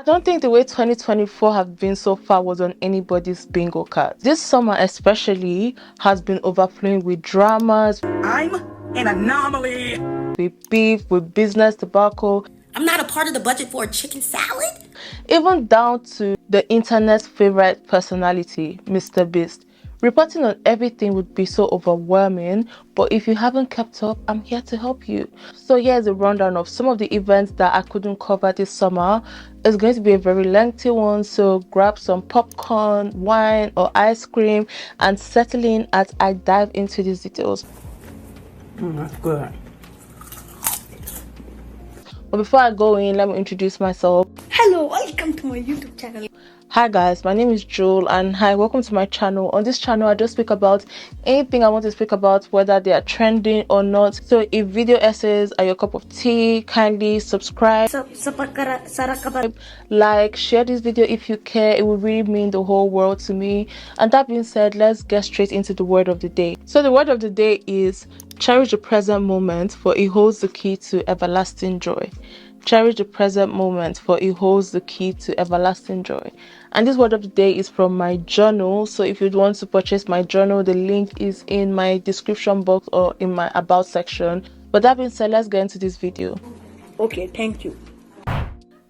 I don't think the way 2024 have been so far was on anybody's bingo card. This summer especially has been overflowing with dramas. I'm an anomaly. With beef, with business debacle. I'm not a part of the budget for a chicken salad. Even down to the internet's favorite personality, MrBeast. Reporting on everything would be so overwhelming, but if you haven't kept up, I'm here to help you. So here's a rundown of some of the events that I couldn't cover this summer. It's going to be a very lengthy one, so grab some popcorn, wine or ice cream and settle in as I dive into these details. That's good. But before I go in, let me introduce myself. Hello, welcome to my YouTube channel. Hi guys, my name is Jewel and hi, welcome to my channel. On this channel I just speak about anything I want to speak about, whether they are trending or not. So if video essays are your cup of tea, kindly subscribe, like, share this video if you care. It would really mean the whole world to me. And that being said, let's get straight into the word of the day. So the word of the day is cherish the present moment, for it holds the key to everlasting joy. Cherish the present moment, for it holds the key to everlasting joy. And this word of the day is from my journal. So if you'd want to purchase my journal, the link is in my description box or in my about section. But that being said, let's get into this video. Okay, thank you.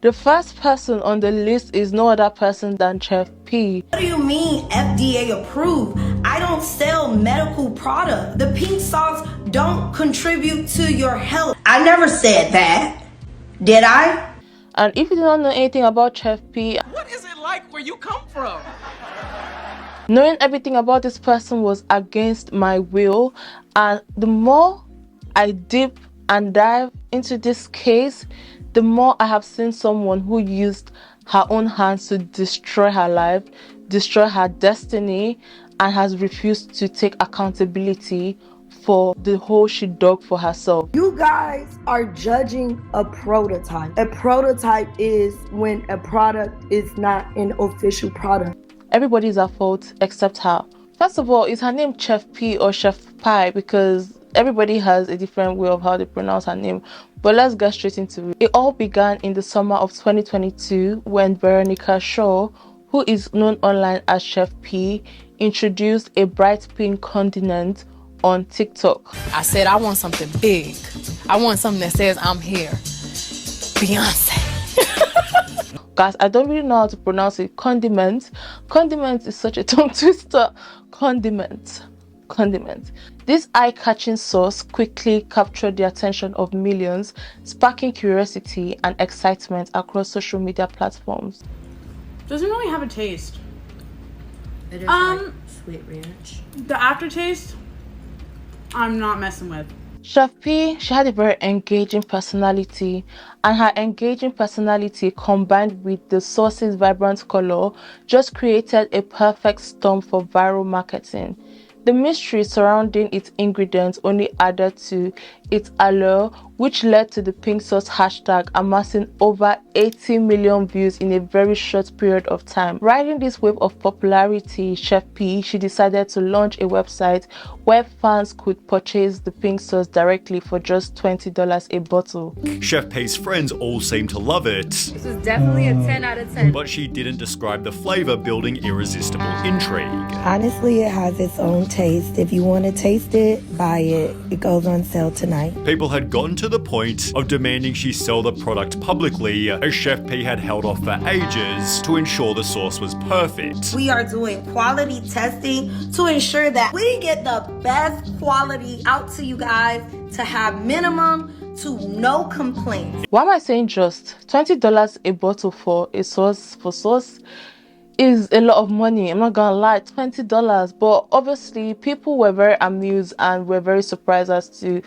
The first person on the list is no other person than Chef P. What do you mean FDA approved? I don't sell medical product. The pink sauce don't contribute to your health. I never said that. Did I? And if you do not know anything about Chef P, What is it like where you come from? knowing everything about this person was against my will. And the more I dip and dive into this case, the more I have seen someone who used her own hands to destroy her life, destroy her destiny, and has refused to take accountability for the hole she dug for herself. You guys are judging a prototype. A prototype is when a product is not an official product. Everybody is at fault except her. First of all, is her name Chef P or Chef Pie? Because everybody has a different way of how they pronounce her name. But let's get straight into it. It all began in the summer of 2022 when Veronica Shaw, who is known online as Chef P, introduced a bright pink condiment on TikTok. I said I want something big. I want something that says I'm here. Beyonce. Guys, I don't really know how to pronounce it. Condiment. Condiment is such a tongue twister. Condiment. This eye-catching sauce quickly captured the attention of millions, sparking curiosity and excitement across social media platforms. Doesn't really have a taste. It is like sweet ranch. The aftertaste, I'm not messing with. Chef P, she had a very engaging personality, and her engaging personality combined with the sauce's vibrant color just created a perfect storm for viral marketing. The mystery surrounding its ingredients only added to its allure, which led to the pink sauce hashtag amassing over 80 million views in a very short period of time. Riding this wave of popularity, Chef P, she decided to launch a website where fans could purchase the pink sauce directly for just $20 a bottle. Chef P's friends all seem to love it. This is definitely a 10 out of 10. But she didn't describe the flavor, building irresistible intrigue. Honestly, it has its own taste. If you want to taste it, buy it. It goes on sale tonight. People had gotten to the point of demanding she sell the product publicly, as Chef P had held off for ages to ensure the sauce was perfect. We are doing quality testing to ensure that we get the best quality out to you guys to have minimum to no complaints. Why am I saying just $20 a bottle for a sauce? Is a lot of money. I'm not gonna lie, $20. But obviously people were very amused and were very surprised as to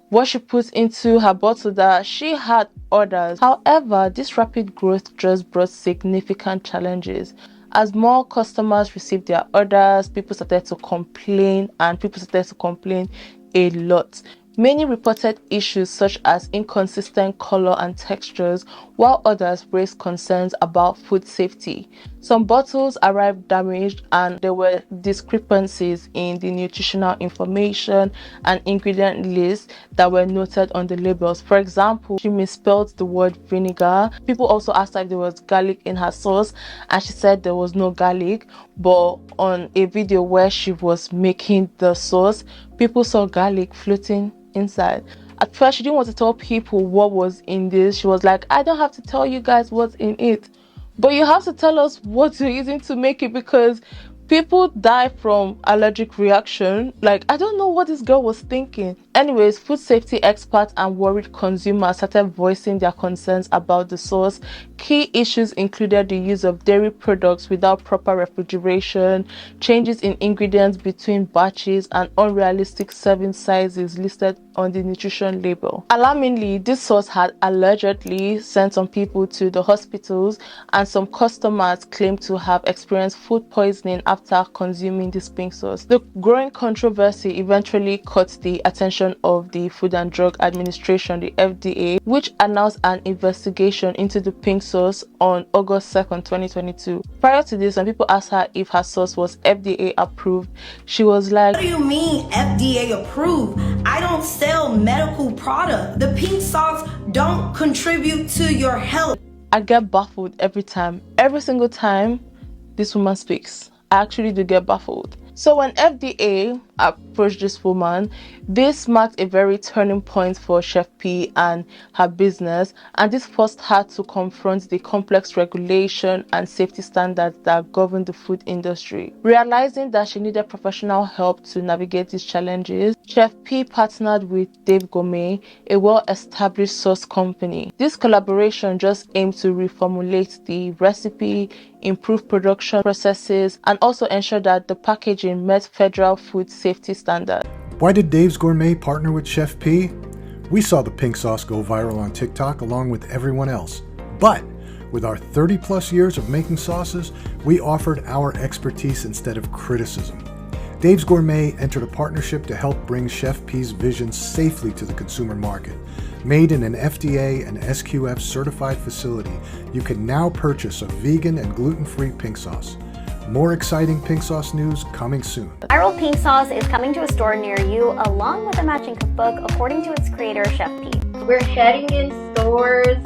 what she put into her bottle, that she had orders. However, this rapid growth just brought significant challenges. As more customers received their orders, people started to complain, and people started to complain a lot. Many reported issues such as inconsistent color and textures, while others raised concerns about food safety. Some bottles arrived damaged, and there were discrepancies in the nutritional information and ingredient lists that were noted on the labels. For example, she misspelled the word vinegar. People also asked her if there was garlic in her sauce, and she said there was no garlic. But on a video where she was making the sauce, people saw garlic floating inside. At first, she didn't want to tell people what was in this. She was like, I don't have to tell you guys what's in it, but you have to tell us what you're using to make it, because people die from allergic reaction. Like, I don't know what this girl was thinking. Anyways, food safety experts and worried consumers started voicing their concerns about the sauce. Key issues included the use of dairy products without proper refrigeration, changes in ingredients between batches, and unrealistic serving sizes listed on the nutrition label. Alarmingly, this sauce had allegedly sent some people to the hospitals, and some customers claimed to have experienced food poisoning after consuming this pink sauce. The growing controversy eventually caught the attention of the Food and Drug Administration, the FDA, which announced an investigation into the pink sauce on August 2nd, 2022. Prior to this, when people asked her if her sauce was FDA approved, she was like, What do you mean FDA approved? I don't sell medical product. The pink sauce don't contribute to your health. I get baffled every time. Every single time this woman speaks, I actually do get baffled. So when FDA approached this woman, this marked a very turning point for Chef P and her business, and this forced her to confront the complex regulation and safety standards that govern the food industry. Realizing that she needed professional help to navigate these challenges, Chef P partnered with Dave Gourmet, a well-established sauce company. This collaboration just aimed to reformulate the recipe, improve production processes, and also ensure that the packaging met federal food safety standards. Why did Dave's Gourmet partner with Chef P? We saw the pink sauce go viral on TikTok along with everyone else. But with our 30 plus years of making sauces, we offered our expertise instead of criticism. Dave's Gourmet entered a partnership to help bring Chef P's vision safely to the consumer market. Made in an FDA and SQF certified facility, you can now purchase a vegan and gluten-free pink sauce. More exciting pink sauce news coming soon. Viral pink sauce is coming to a store near you along with a matching cookbook, according to its creator, Chef P. We're heading in stores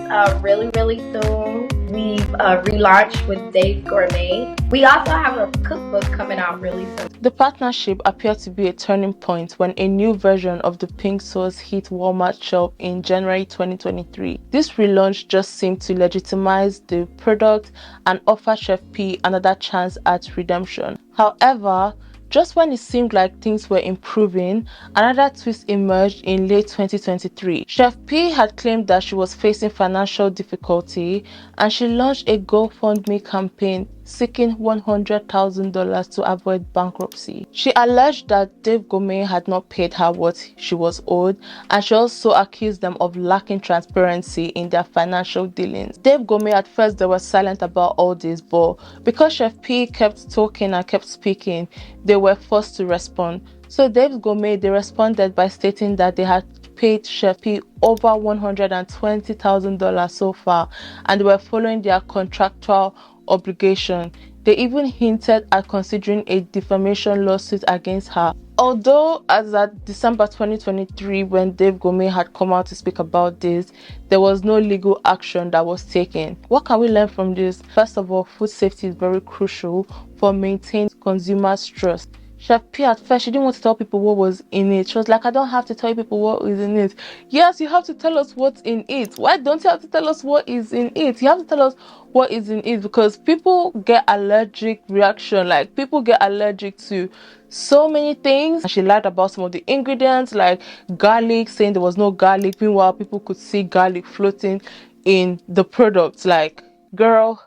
really soon. We've relaunched with Dave Gourmet. We also have a cookbook coming out really soon. The partnership appeared to be a turning point when a new version of the pink sauce hit Walmart shelf in January 2023. This relaunch just seemed to legitimize the product and offer Chef P another chance at redemption. However, just when it seemed like things were improving, another twist emerged in late 2023. Chef P had claimed that she was facing financial difficulty, and she launched a GoFundMe campaign seeking $100,000 to avoid bankruptcy. She alleged that Dave Gourmet had not paid her what she was owed, and she also accused them of lacking transparency in their financial dealings. Dave Gourmet, at first, they were silent about all this, but because Chef P kept talking and kept speaking, they were forced to respond. So Dave Gourmet, they responded by stating that they had paid Chef P over $120,000 so far, and they were following their contractual obligation. They even hinted at considering a defamation lawsuit against her. Although as at December 2023, when Dave Gourmet had come out to speak about this, there was no legal action that was taken. What can we learn from this? First of all, food safety is very crucial for maintaining consumers' trust. Chef P, at first, she didn't want to tell people what was in it. She was like, I don't have to tell you people what is in it. Yes, you have to tell us what's in it. Why don't you have to tell us what is in it? You have to tell us what is in it, because people get allergic reaction. Like, people get allergic to so many things. And she lied about some of the ingredients, like garlic, saying there was no garlic. Meanwhile, people could see garlic floating in the products. Like, girl,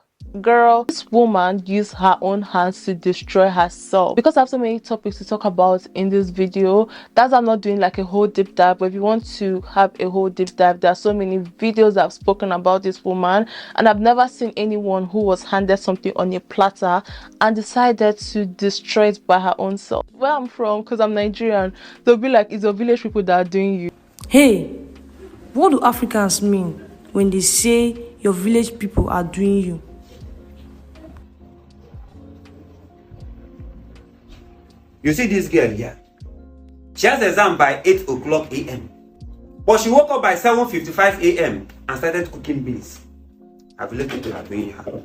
this woman used her own hands to destroy herself. Because I have so many topics to talk about in this video, that's why I'm not doing like a whole deep dive. But if you want to have a whole deep dive, there are so many videos that I've spoken about this woman, and I've never seen anyone who was handed something on a platter and decided to destroy it by her own self. Where I'm from, because I'm Nigerian, they'll be like, it's your village people that are doing you. Hey, what do Africans mean when they say your village people are doing you? You see this girl here? She has exam by 8 o'clock a.m. But she woke up by 7:55 a.m. and started cooking beans. I've let people are doing her.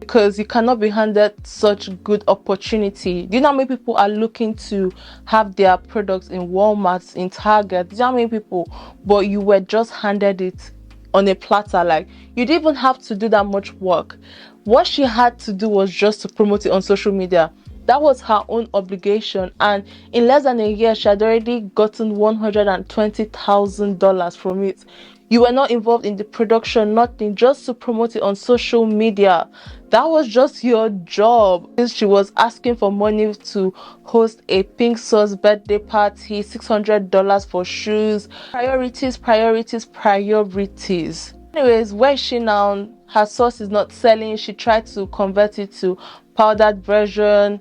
Because you cannot be handed such good opportunity. Do you know how many people are looking to have their products in Walmart, in Target? Do you know how many people? But you were just handed it on a platter. Like, you didn't even have to do that much work. What she had to do was just to promote it on social media. That was her own obligation, and in less than a year she had already gotten $120,000 from it. You were not involved in the production, nothing, just to promote it on social media. That was just your job. She was asking for money to host a pink sauce birthday party, $600 for shoes. Priorities, priorities, priorities. Anyways, where is she now? Her sauce is not selling. She tried to convert it to powdered version.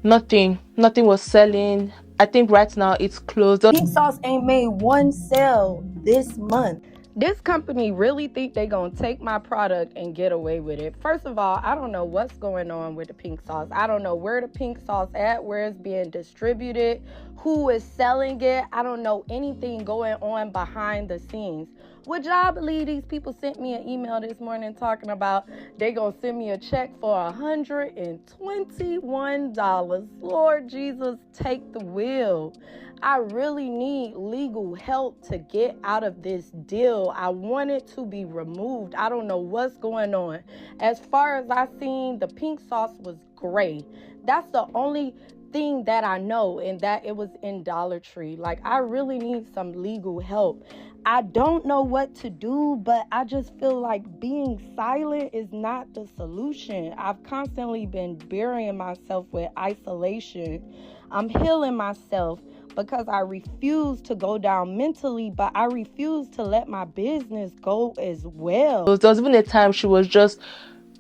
Nothing was selling. I think right now it's closed. Pink sauce ain't made one sale this month. This company really think they gonna take my product and get away with it. First of all, I don't know what's going on with the pink sauce. I don't know where the pink sauce at, where it's being distributed, who is selling it. I don't know anything going on behind the scenes. Would y'all believe these people sent me an email this morning talking about they gonna send me a check for $121. Lord Jesus, take the wheel. I really need legal help to get out of this deal. I want it to be removed. I don't know what's going on. As far as I seen, the pink sauce was gray. That's the only thing that I know, and that it was in Dollar Tree. Like, I really need some legal help. I don't know what to do, but I just feel like being silent is not the solution. I've constantly been burying myself with isolation. I'm healing myself because I refuse to go down mentally, but I refuse to let my business go as well. There was even a time she was just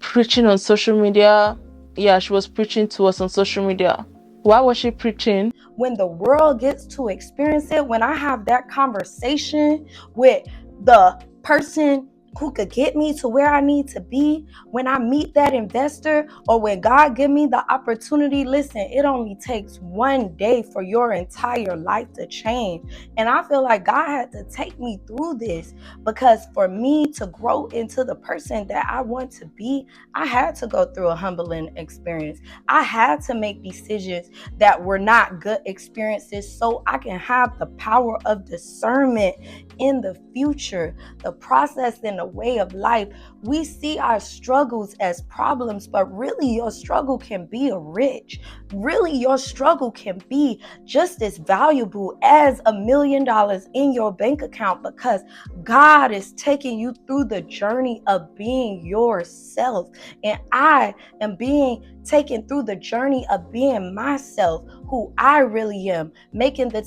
preaching on social media. Yeah, she was preaching to us on social media. Why was she preaching? When the world gets to experience it, when I have that conversation with the person who could get me to where I need to be, when I meet that investor, or when God give me the opportunity, listen, it only takes one day for your entire life to change. And I feel like God had to take me through this, because for me to grow into the person that I want to be, I had to go through a humbling experience. I had to make decisions that were not good experiences so I can have the power of discernment in the future. The process and the way of life, we see our struggles as problems, but really your struggle can be rich. Really your struggle can be just as valuable as $1 million in your bank account, because God is taking you through the journey of being yourself, and I am being taken through the journey of being myself, who I really am, making the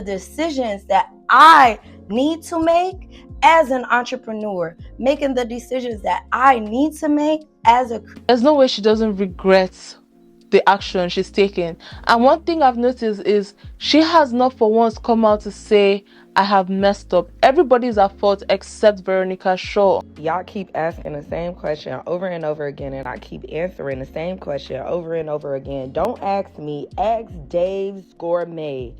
decisions that I need to make as an entrepreneur, making the decisions that I need to make as a... There's no way she doesn't regret the action she's taken. And one thing I've noticed is she has not for once come out to say, I have messed up. Everybody's at fault except Veronica Shaw. Y'all keep asking the same question over and over again, and I keep answering the same question over and over again. Don't ask me, ask Dave's Gourmet.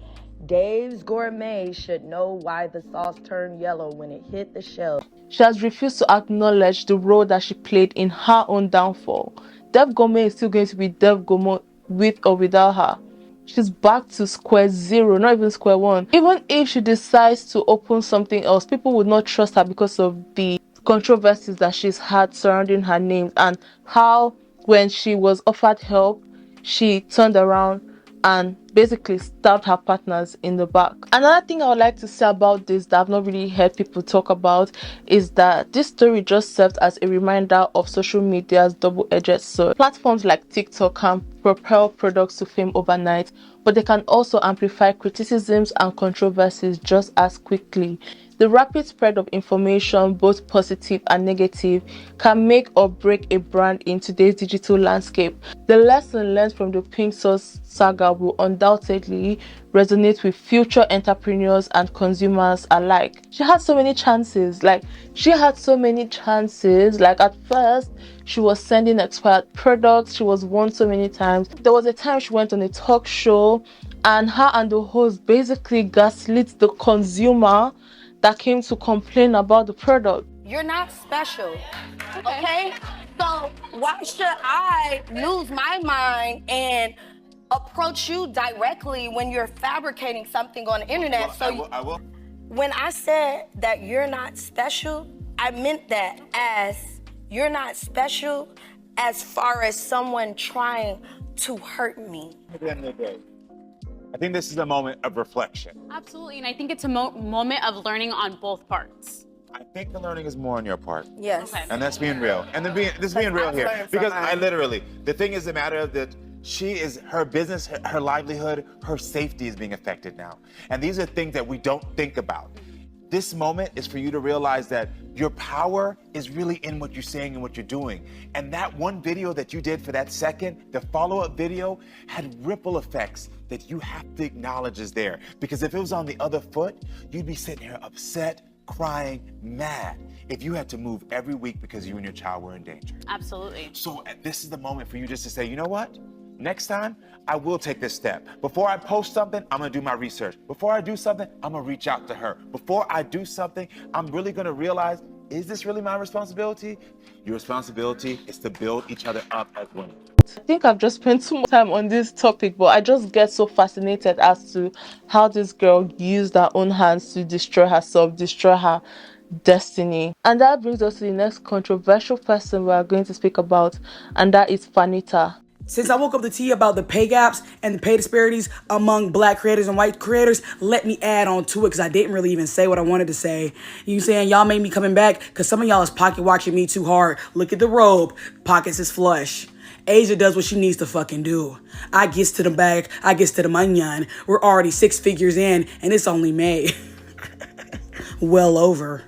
Dave's Gourmet should know why the sauce turned yellow when it hit the shelf. She has refused to acknowledge the role that she played in her own downfall. Dev Gourmet is still going to be Dev Gourmet with or without her. She's back to square zero, not even square one. Even if she decides to open something else, people would not trust her because of the controversies that she's had surrounding her name, and how when she was offered help, she turned around and basically stabbed her partners in the back. Another thing I would like to say about this that I've not really heard people talk about is that this story just served as a reminder of social media's double-edged sword. Platforms like TikTok can propel products to fame overnight, but they can also amplify criticisms and controversies just as quickly. The rapid spread of information, both positive and negative, can make or break a brand in today's digital landscape. The lesson learned from the Pink Sauce saga will undoubtedly resonate with future entrepreneurs and consumers alike. She had so many chances. At first, she was sending expired products. She was warned so many times. There was a time she went on a talk show and her and the host basically gaslit the consumer that came to complain about the product. You're not special, okay? So why should I lose my mind and approach you directly when you're fabricating something on the internet? I will. When I said that you're not special, I meant that as you're not special as far as someone trying to hurt me. At the end of the day, I think this is a moment of reflection. Absolutely, and I think it's a moment of learning on both parts. I think the learning is more on your part. Yes. Okay. And that's being real. And this being real here. Because the thing is the matter that her business, her livelihood, her safety is being affected now. And these are things that we don't think about. This moment is for you to realize that your power is really in what you're saying and what you're doing. And that one video that you did for that second, the follow-up video, had ripple effects that you have to acknowledge is there. Because if it was on the other foot, you'd be sitting here upset, crying, mad, if you had to move every week because you and your child were in danger. Absolutely. So this is the moment for you just to say, you know what? Next time, I will take this step. Before I post something, I'm gonna do my research. Before I do something, I'm gonna reach out to her. Before I do something, I'm really gonna realize, is this really my responsibility? Your responsibility is to build each other up as women. I think I've just spent too much time on this topic, but I just get so fascinated as to how this girl used her own hands to destroy herself, destroy her destiny. And that brings us to the next controversial person we are going to speak about, and that is Fannita. Since I woke up to tea about the pay gaps and the pay disparities among black creators and white creators, let me add on to it because I didn't really even say what I wanted to say. You saying y'all made me coming back because some of y'all is pocket watching me too hard. Look at the robe. Pockets is flush. Asia does what she needs to fucking do. I gets to the bag. I gets to the manyan. We're already 6 figures in and it's only May. Well over.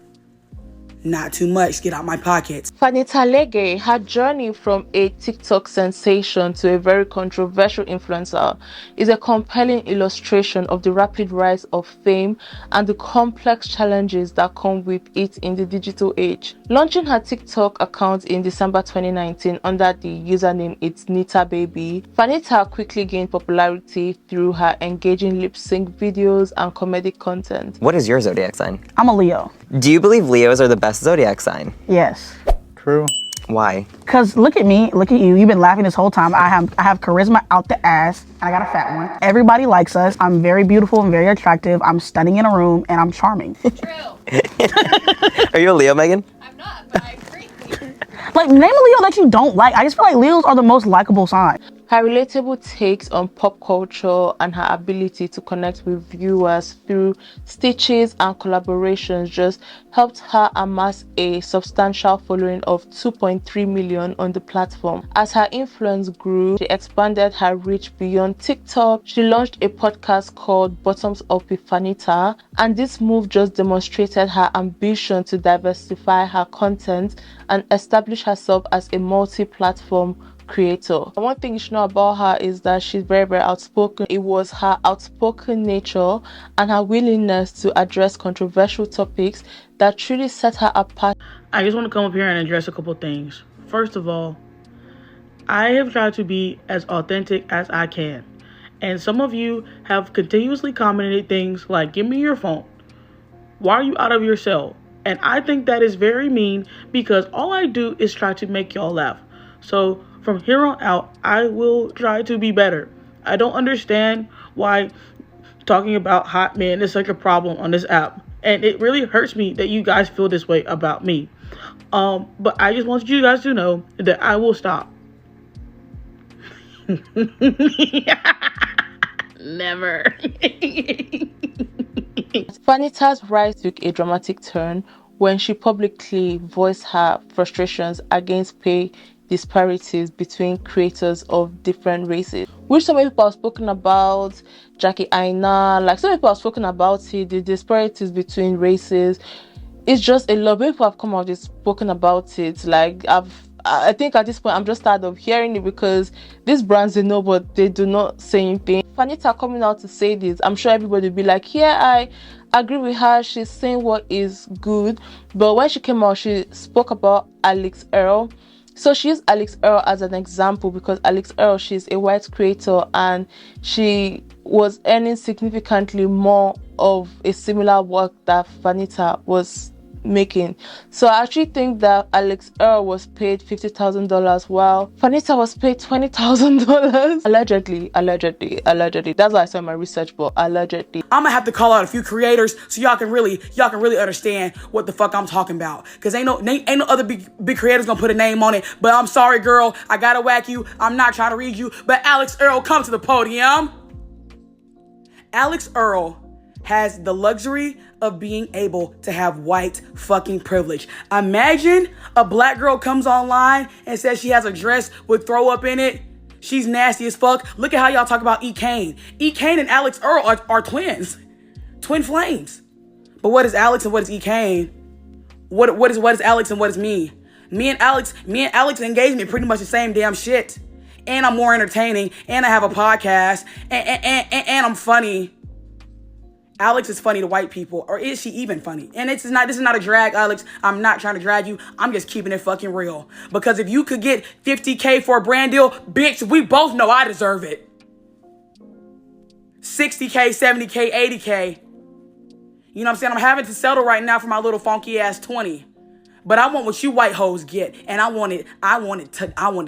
Not too much, get out my pockets. Fannita Lege, her journey from a TikTok sensation to a very controversial influencer, is a compelling illustration of the rapid rise of fame and the complex challenges that come with it in the digital age. Launching her TikTok account in December 2019 under the username It's Nita Baby, Fannita quickly gained popularity through her engaging lip sync videos and comedic content. What is your zodiac sign? I'm a Leo. Do you believe Leos are the best zodiac sign? Yes. True. Why? Cause look at me, look at you. You've been laughing this whole time. I have charisma out the ass, and I got a fat one. Everybody likes us. I'm very beautiful and very attractive. I'm stunning in a room, and I'm charming. True. Are you a Leo, Megan? I'm not, but I agree. Like, name a Leo that you don't like. I just feel like Leos are the most likable sign. Her relatable takes on pop culture and her ability to connect with viewers through stitches and collaborations just helped her amass a substantial following of 2.3 million on the platform. As her influence grew, she expanded her reach beyond TikTok. She launched a podcast called Bottoms Up with Fannita, and this move just demonstrated her ambition to diversify her content and establish herself as a multi-platform creator. One thing you should know about her is that she's very, very outspoken. It was her outspoken nature and her willingness to address controversial topics that truly set her apart. I just want to come up here and address a couple things. First of all, I have tried to be as authentic as I can. And some of you have continuously commented things like, give me your phone. Why are you out of your cell? And I think that is very mean because all I do is try to make y'all laugh. So from here on out, I will try to be better. I don't understand why talking about hot men is such a problem on this app. And it really hurts me that you guys feel this way about me. But I just want you guys to know that I will stop. Never. Fannita's rise took a dramatic turn when she publicly voiced her frustrations against pay disparities between creators of different races, which so many people have spoken about. Jackie Aina, like so many people have spoken about it, the disparities between races. It's just a lot. People have come out and spoken about it. Like I think at this point I'm just tired of hearing it, because these brands, they know, but they do not say anything. Fannita coming out to say this, I'm sure everybody will be like, yeah, I agree with her. She's saying what is good. But when she came out, she spoke about Alex Earl. So she used Alex Earl as an example, because Alex Earl, she's a white creator and she was earning significantly more of a similar work that Fannita was making. So I actually think that Alex Earl was paid $50,000 while Fannita was paid $20,000. Allegedly. That's what I saw in my research, but allegedly. I'm gonna have to call out a few creators so y'all can really understand what the fuck I'm talking about. Cause ain't no other big creators gonna put a name on it. But I'm sorry, girl, I gotta whack you. I'm not trying to read you, but Alex Earl, come to the podium. Alex Earl has the luxury of being able to have white fucking privilege. Imagine a black girl comes online and says she has a dress with throw up in it. She's nasty as fuck. Look at how y'all talk about E. Kane. E. Kane and Alex Earl are twins. Twin flames. But what is Alex and what is E. Kane? What is Alex and what is me? Me and Alex engagement pretty much the same damn shit. And I'm more entertaining. And I have a podcast. And I'm funny. Alex is funny to white people, or is she even funny? And this is not a drag, Alex. I'm not trying to drag you. I'm just keeping it fucking real. Because if you could get $50K for a brand deal, bitch, we both know I deserve it. $60K, $70K, $80K. You know what I'm saying? I'm having to settle right now for my little funky ass 20. But I want what you white hoes get. And I want it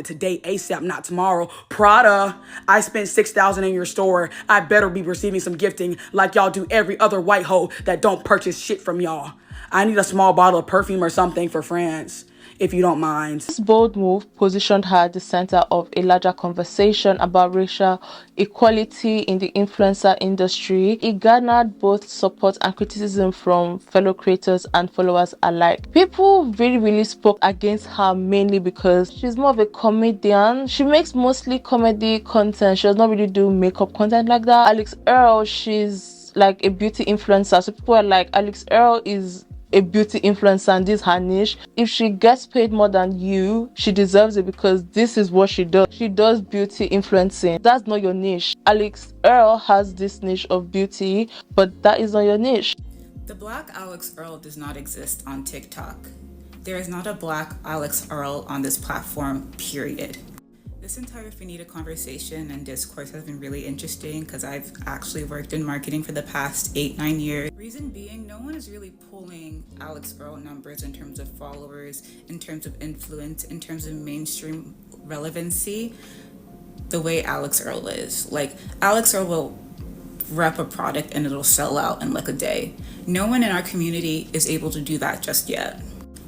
today, ASAP, not tomorrow. Prada, I spent $6,000 in your store. I better be receiving some gifting like y'all do every other white hoe that don't purchase shit from y'all. I need a small bottle of perfume or something for France, if you don't mind. This bold move positioned her at the center of a larger conversation about racial equality in the influencer industry. It garnered both support and criticism from fellow creators and followers alike. People really spoke against her, mainly because she's more of a comedian. She makes mostly comedy content. She does not really do makeup content like that. Alex Earl, she's like a beauty influencer. So people are like, Alex Earl is a beauty influencer and this is her niche. If she gets paid more than you, she deserves it, because this is what she does. She does beauty influencing. That's not your niche. Alex Earl has this niche of beauty, but that is not your niche. The Black Alex Earl does not exist on TikTok. There is not a Black Alex Earl on this platform, period. This entire Fannita conversation and discourse has been really interesting because I've actually worked in marketing for the past 8-9 years. Reason being, no one is really pulling Alex Earl numbers in terms of followers, in terms of influence, in terms of mainstream relevancy, the way Alex Earl is. Like, Alex Earl will rep a product and it'll sell out in like a day. No one in our community is able to do that just yet.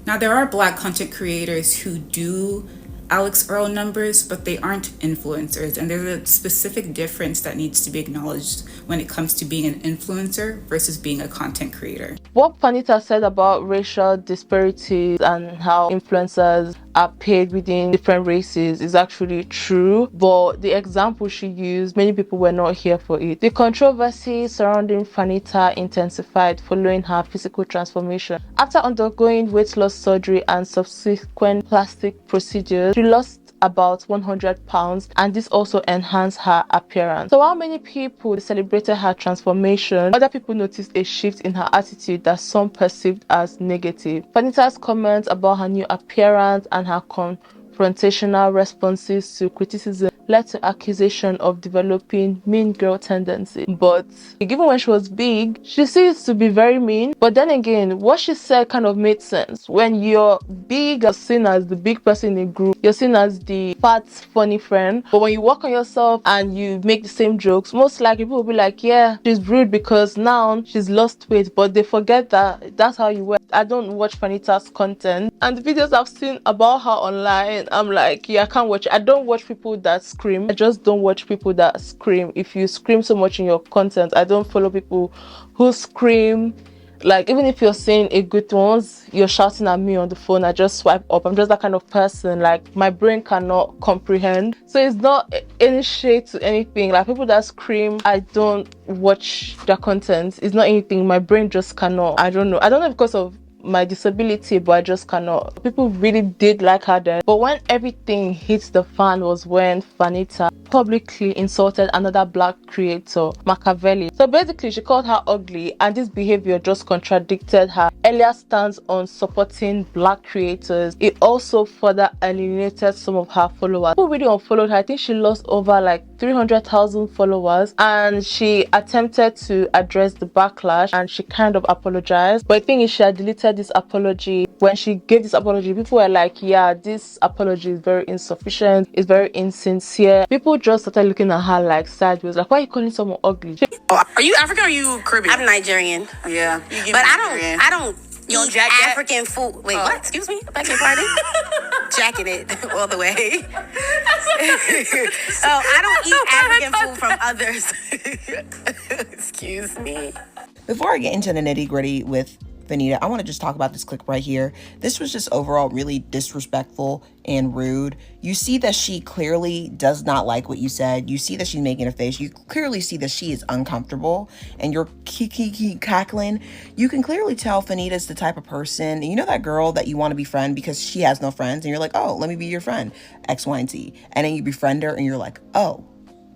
Now, there are Black content creators who do Alex Earl numbers, but they aren't influencers, and there's a specific difference that needs to be acknowledged when it comes to being an influencer versus being a content creator. What Fannita said about racial disparities and how influencers are paid within different races is actually true, but the example she used, many people were not here for it. The controversy surrounding Fannita intensified following her physical transformation. After undergoing weight loss surgery and subsequent plastic procedures, she lost about 100 pounds, and this also enhanced her appearance. So while many people celebrated her transformation, other people noticed a shift in her attitude that some perceived as negative. Fannita's comments about her new appearance and her confrontational responses to criticism led to accusation of developing mean girl tendency. But given when she was big, she seems to be very mean. But then again, what she said kind of made sense. When you're big, you're seen as the big person in the group. You're seen as the fat, funny friend. But when you work on yourself and you make the same jokes, most likely people will be like, yeah, she's rude because now she's lost weight. But they forget that that's how you work. I don't watch Fannita's content. And the videos I've seen about her online, I'm like, yeah, I can't watch it. I don't watch people that scream. I just don't watch people that scream. If you scream so much in your content, I don't follow people who scream Like, even if you're saying a good ones, you're shouting at me on the phone, I just swipe up. I'm just that kind of person. Like, my brain cannot comprehend. So it's not any shade to anything. Like, people that scream, I don't watch their content. It's not anything. My brain just cannot. I don't know because of my disability, but I just cannot. People really did like her then. But when everything hits the fan was when Fannita publicly insulted another black creator, Machiavelli. So basically, she called her ugly, and this behavior just contradicted her earlier stance on supporting black creators. It also further alienated some of her followers. People really unfollowed her. I think she lost over like 300,000 followers, and she attempted to address the backlash, and she kind of apologized. But the thing is, she had deleted this apology. When she gave this apology, people were like, yeah, this apology is very insufficient, it's very insincere. People just started looking at her like sideways, like, why are you calling someone ugly? Are you African or are you Caribbean? I'm Nigerian. Yeah. But I don't eat African food. Wait, what? Excuse me? I beg your pardon? Jacking it all the way. I don't eat African food from others. Excuse me. Before I get into the nitty-gritty with Fannita, I want to just talk about this clip right here. This was just overall really disrespectful and rude. You see that she clearly does not like what you said. You see that she's making a face. You clearly see that she is uncomfortable, and you're cackling. You can clearly tell Fannita's the type of person, you know, that girl that you want to befriend because she has no friends, and you're like, oh, let me be your friend, X, Y, and Z. And then you befriend her, and you're like, oh,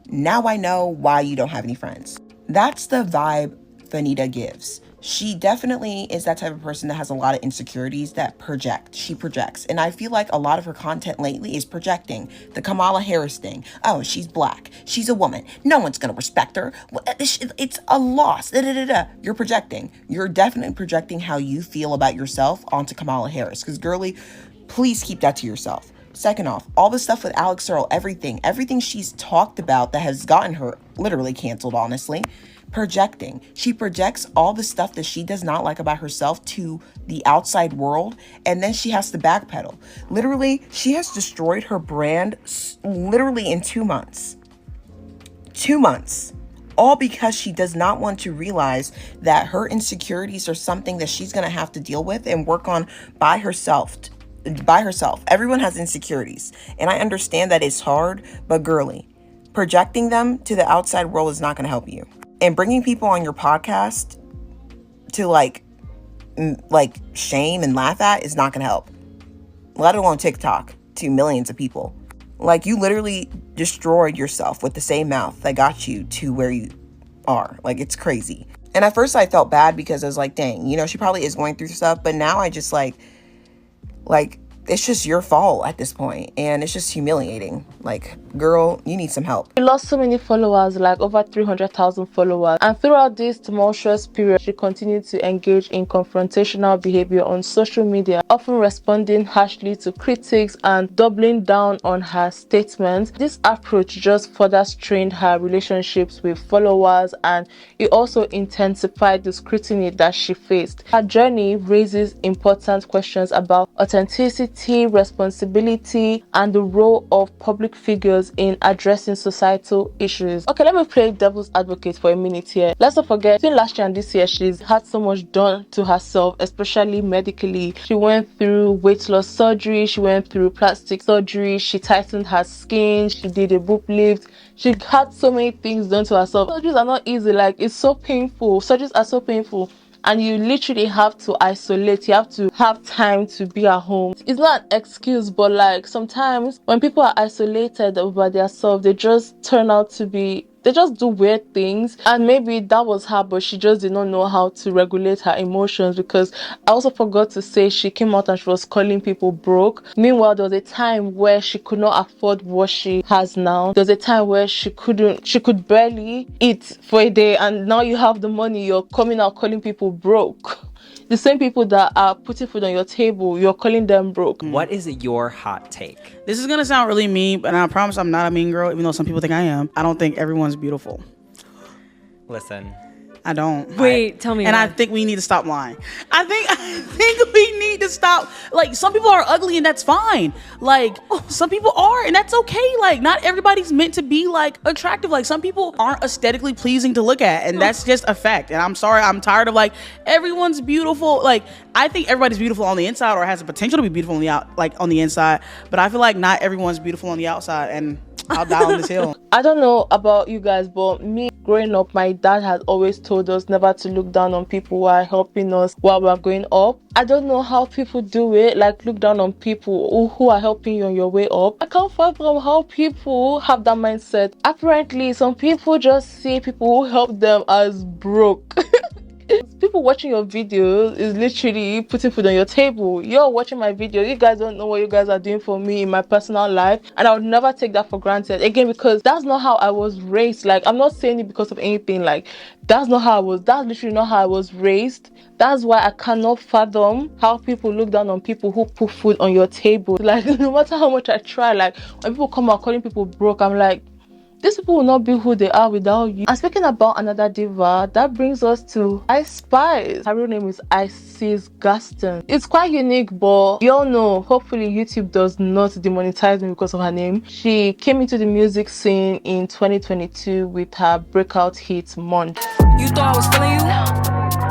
now I know why you don't have any friends. That's the vibe Fannita gives. She definitely is that type of person that has a lot of insecurities that project. She projects. And I feel like a lot of her content lately is projecting. The Kamala Harris thing. Oh, she's black. She's a woman. No one's going to respect her. It's a loss. You're projecting. You're definitely projecting how you feel about yourself onto Kamala Harris. Because, girly, please keep that to yourself. Second off, all the stuff with Alex Earl, everything she's talked about that has gotten her literally canceled, honestly. Projecting. She projects all the stuff that she does not like about herself to the outside world, and then she has to backpedal. Literally, she has destroyed her brand literally in 2 months. 2 months. All because she does not want to realize that her insecurities are something that she's going to have to deal with and work on by herself. Everyone has insecurities, and I understand that it's hard, but girly, projecting them to the outside world is not going to help you. And bringing people on your podcast to like shame and laugh at is not going to help. Let alone TikTok to millions of people. Like, you literally destroyed yourself with the same mouth that got you to where you are. Like, it's crazy. And at first I felt bad because I was like, dang, you know, she probably is going through stuff. But now I just like, it's just your fault at this point, and it's just humiliating. Like, girl, you need some help. She lost so many followers, like over 300,000 followers, and throughout this tumultuous period, she continued to engage in confrontational behavior on social media, often responding harshly to critics and doubling down on her statements. This approach just further strained her relationships with followers, and it also intensified the scrutiny that she faced. Her journey raises important questions about authenticity, responsibility, and the role of public figures in addressing societal issues. Okay, let me play devil's advocate for a minute here. Let's not forget, between last year and this year, she's had so much done to herself, especially medically. She went through weight loss surgery, she went through plastic surgery, she tightened her skin, she did a boob lift. She had so many things done to herself. Surgeries are not easy, like, it's so painful. Surgeries are so painful. And you literally have to isolate. You have to have time to be at home. It's not an excuse, but like, sometimes when people are isolated by themselves, they just turn out to be, they just do weird things. And maybe that was her, but she just did not know how to regulate her emotions. Because I also forgot to say, she came out and she was calling people broke. Meanwhile, there was a time where she could not afford what she has now. There was a time where she could barely eat for a day, and now you have the money, you're coming out calling people broke. The same people that are putting food on your table, you're calling them broke. What is your hot take? This is gonna sound really mean, but I promise I'm not a mean girl, even though some people think I am. I don't think everyone's beautiful. Listen. I don't. Wait, tell me. And why. I think we need to stop lying. I think we need to stop. Like, some people are ugly and that's fine. Like, some people are and that's okay. Like, not everybody's meant to be like attractive. Like, some people aren't aesthetically pleasing to look at, and that's just a fact. And I'm sorry, I'm tired of like everyone's beautiful. Like, I think everybody's beautiful on the inside or has the potential to be beautiful on the on the inside. But I feel like not everyone's beautiful on the outside, and I'll die on this hill. I don't know about you guys, but me growing up, my dad had always told us never to look down on people who are helping us while we're going up. I don't know how people do it, like look down on people who are helping you on your way up. I can't fathom how people have that mindset. Apparently, some people just see people who help them as broke. People watching your videos is literally putting food on your table. You're watching my video, you guys don't know what you guys are doing for me in my personal life, and I would never take that for granted again, because that's not how I was raised. Like, I'm not saying it because of anything, like that's literally not how I was raised. That's why I cannot fathom how people look down on people who put food on your table. Like, no matter how much I try, like when people come out calling people broke, I'm like, these people will not be who they are without you. And speaking about another diva, that brings us to Ice Spice. Her real name is Isis Gaston. It's quite unique, but you all know, hopefully YouTube does not demonetize me because of her name. She came into the music scene in 2022 with her breakout hit Munch. You thought I was feeling you?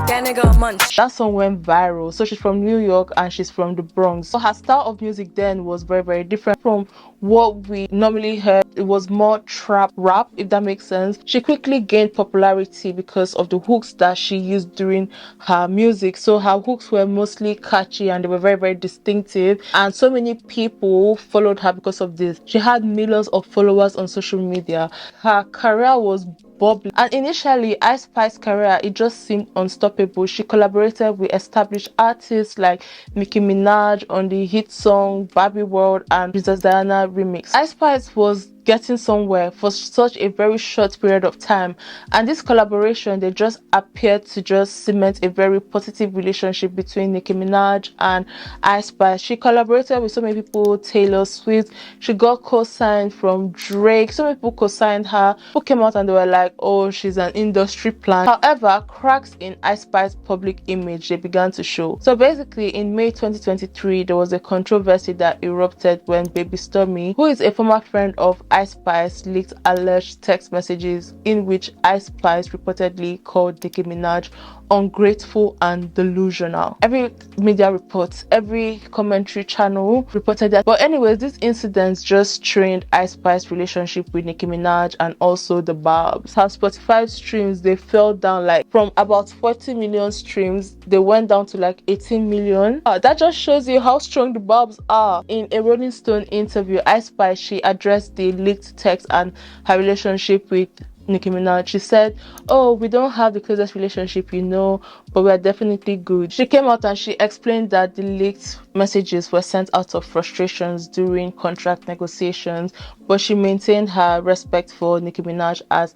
That nigga Munch. That song went viral. So she's from New York and she's from the Bronx. So her style of music then was very, very different from what we normally heard. It was more trap rap, if that makes sense. She quickly gained popularity because of the hooks that she used during her music. So her hooks were mostly catchy and they were very, very distinctive, and so many people followed her because of this. She had millions of followers on social media. Her career was bubbly, and initially Ice Spice's career, it just seemed unstoppable. She collaborated with established artists like Nicki Minaj on the hit song Barbie World and Princess Diana remix. Ice Spice was getting somewhere for such a very short period of time, and this collaboration, they just appeared to just cement a very positive relationship between Nicki Minaj and Ice Spice. She collaborated with so many people, Taylor Swift, she got co-signed from Drake, so many people co-signed her, who came out and they were like, oh, she's an industry plant. However, cracks in Ice Spice's public image, they began to show. So basically, in May 2023, there was a controversy that erupted when Baby Stormy, who is a former friend of Ice Spice, leaked alleged text messages in which Ice Spice reportedly called Nicki Minaj ungrateful and delusional. Every media reports, every commentary channel reported that. But anyways, these incidents just strained Ice Spice's relationship with Nicki Minaj and also the Barbs. Her Spotify streams, they fell down, like from about 40 million streams, they went down to like 18 million. That just shows you how strong the Barbs are. In a Rolling Stone interview, Ice Spice, she addressed the leaked text and her relationship with Nicki Minaj. She said, oh, we don't have the closest relationship, you know, but we are definitely good. She came out and she explained that the leaked messages were sent out of frustrations during contract negotiations, but she maintained her respect for Nicki Minaj as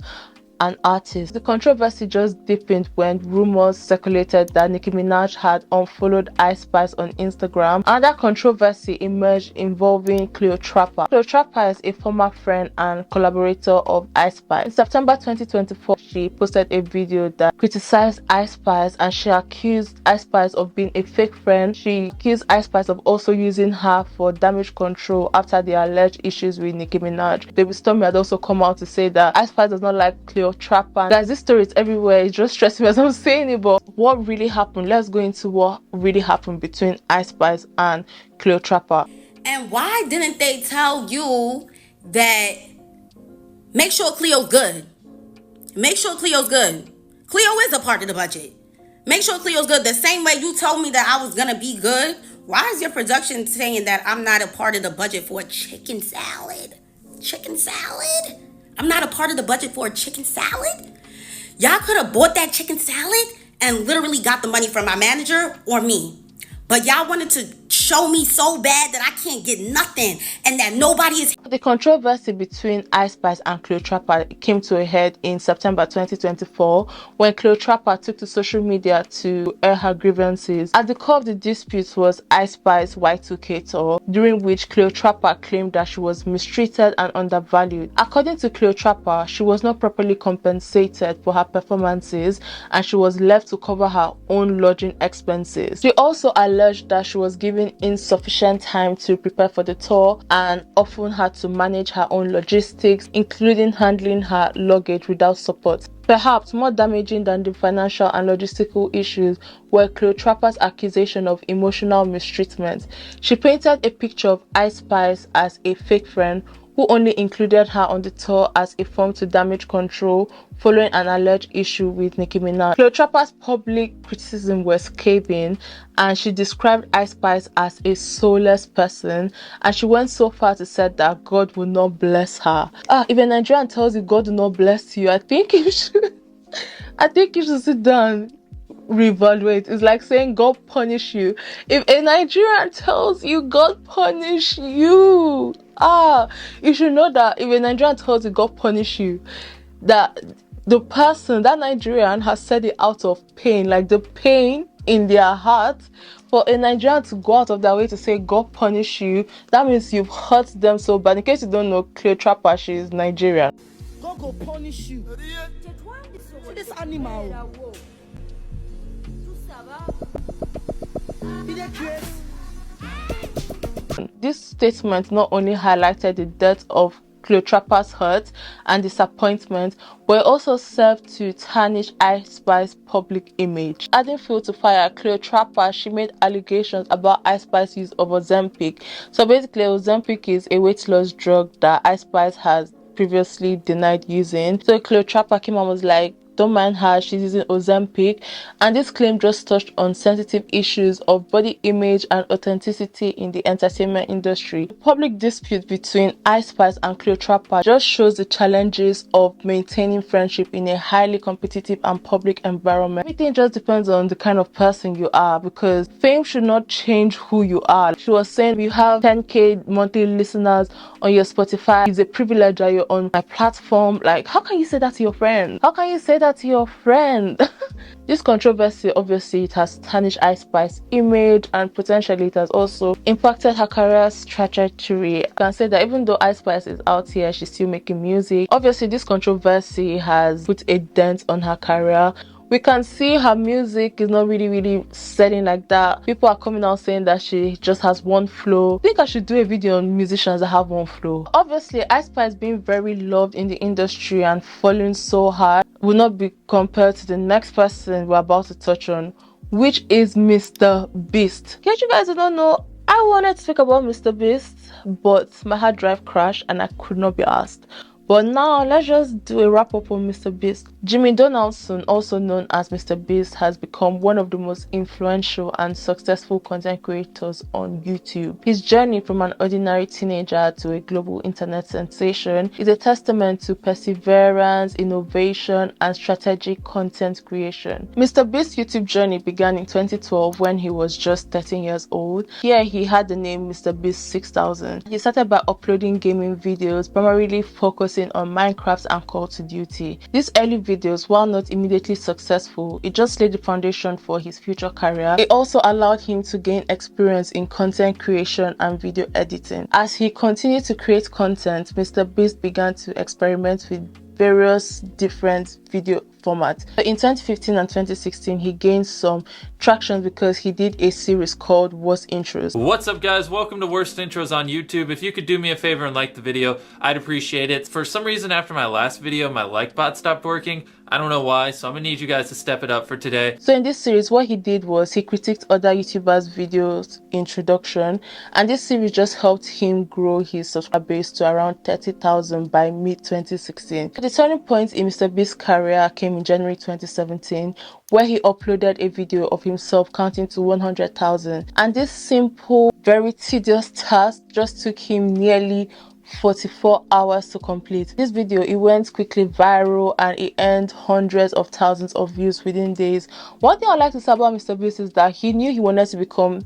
an artist. The controversy just deepened when rumors circulated that Nicki Minaj had unfollowed Ice Spice on Instagram. Another controversy emerged involving Cleo Trapper. Cleo Trapper is a former friend and collaborator of Ice Spice. In September 2024, she posted a video that criticized Ice Spice and she accused Ice Spice of being a fake friend. She accused Ice Spice of also using her for damage control after the alleged issues with Nicki Minaj. Baby Stormy had also come out to say that Ice Spice does not like Cleo Trapper. Guys, this story is everywhere. It's just stressing me as I'm saying it, but what really happened? Let's go into what really happened between Ice Spice and Cleo Trapper. And why didn't they tell you that make sure Cleo's good? Make sure Cleo's good. Cleo is a part of the budget. Make sure Cleo's good. The same way you told me that I was gonna be good. Why is your production saying that I'm not a part of the budget for a chicken salad? Chicken salad? I'm not a part of the budget for a chicken salad? Y'all could have bought that chicken salad and literally got the money from my manager or me. But y'all wanted to show me so bad that I can't get nothing and that nobody is. The controversy between Ice Spice and Cleotrapa came to a head in September 2024 when Cleotrapa took to social media to air her grievances. At the core of the dispute was Ice Spice Y2K tour, during which Cleotrapa claimed that she was mistreated and undervalued. According to Cleotrapa, she was not properly compensated for her performances and she was left to cover her own lodging expenses. She also alleged that she was given insufficient time to prepare for the tour and often had to manage her own logistics, including handling her luggage without support. Perhaps more damaging than the financial and logistical issues were Cleotrapa's accusation of emotional mistreatment. She painted a picture of Ice Spice as a fake friend who only included her on the tour as a form to damage control following an alleged issue with Nicki Minaj. Cleotrapa's public criticism was scathing, and she described Ice Spice as a soulless person, and she went so far to say that God will not bless her. If a Nigerian tells you God will not bless you, I think you should sit down, reevaluate. It's like saying God punish you. If a Nigerian tells you God punish you, you should know that if a Nigerian tells you God punish you, that the person, that Nigerian, has said it out of pain, like the pain in their heart. For a Nigerian to go out of their way to say God punish you, that means you've hurt them so bad. In case you don't know, Cleotrapa, she is Nigerian. God go punish you. See this animal. This statement not only highlighted the depth of Cleotrapa's hurt and disappointment, but it also served to tarnish Ice Spice's public image. Adding fuel to fire, Cleotrapa, she made allegations about Ice Spice's use of Ozempic. So basically, Ozempic is a weight loss drug that Ice Spice has previously denied using. So Cleotrapa came and was like, don't mind her, she's using Ozempic, and this claim just touched on sensitive issues of body image and authenticity in the entertainment industry. The public dispute between Ice Spice and Cleotrapa just shows the challenges of maintaining friendship in a highly competitive and public environment. Everything just depends on the kind of person you are, because fame should not change who you are. She was saying, you have 10k monthly listeners on your Spotify, it's a privilege that you're on my platform. Like, how can you say that to your friend? How can you say that to your friend? This controversy, obviously, it has tarnished Ice Spice's image, and potentially it has also impacted her career's trajectory. I can say that even though Ice Spice is out here, she's still making music. Obviously, this controversy has put a dent on her career. We can see her music is not really selling like that. People are coming out saying that she just has one flow. I think I should do a video on musicians that have one flow. Obviously, Ice Spice being very loved in the industry and falling so hard will not be compared to the next person we're about to touch on, which is MrBeast. In case you guys don't know, I wanted to talk about MrBeast, but my hard drive crashed and I could not be asked. But now, let's just do a wrap-up on MrBeast. Jimmy Donaldson, also known as MrBeast, has become one of the most influential and successful content creators on YouTube. His journey from an ordinary teenager to a global internet sensation is a testament to perseverance, innovation, and strategic content creation. MrBeast's YouTube journey began in 2012 when he was just 13 years old. Here, he had the name MrBeast 6000. He started by uploading gaming videos, primarily focusing on Minecraft and Call of Duty. These early videos, while not immediately successful, it just laid the foundation for his future career. It also allowed him to gain experience in content creation and video editing. As he continued to create content, MrBeast began to experiment with various different video formats. In 2015 and 2016, he gained some traction because he did a series called Worst Intros. What's up, guys? Welcome to Worst Intros on YouTube. If you could do me a favor and like the video, I'd appreciate it. For some reason, after my last video, my like bot stopped working. I don't know why, so I'm gonna need you guys to step it up for today. So in this series, what he did was he critiqued other YouTubers' videos introduction, and this series just helped him grow his subscriber base to around 30,000 by mid-2016. The turning point in MrBeast's career came in January 2017, where he uploaded a video of himself counting to 100,000, and this simple, very tedious task just took him nearly 44 hours to complete. This video, it went quickly viral and it earned hundreds of thousands of views within days. One thing I like to say about MrBeast is that he knew he wanted to become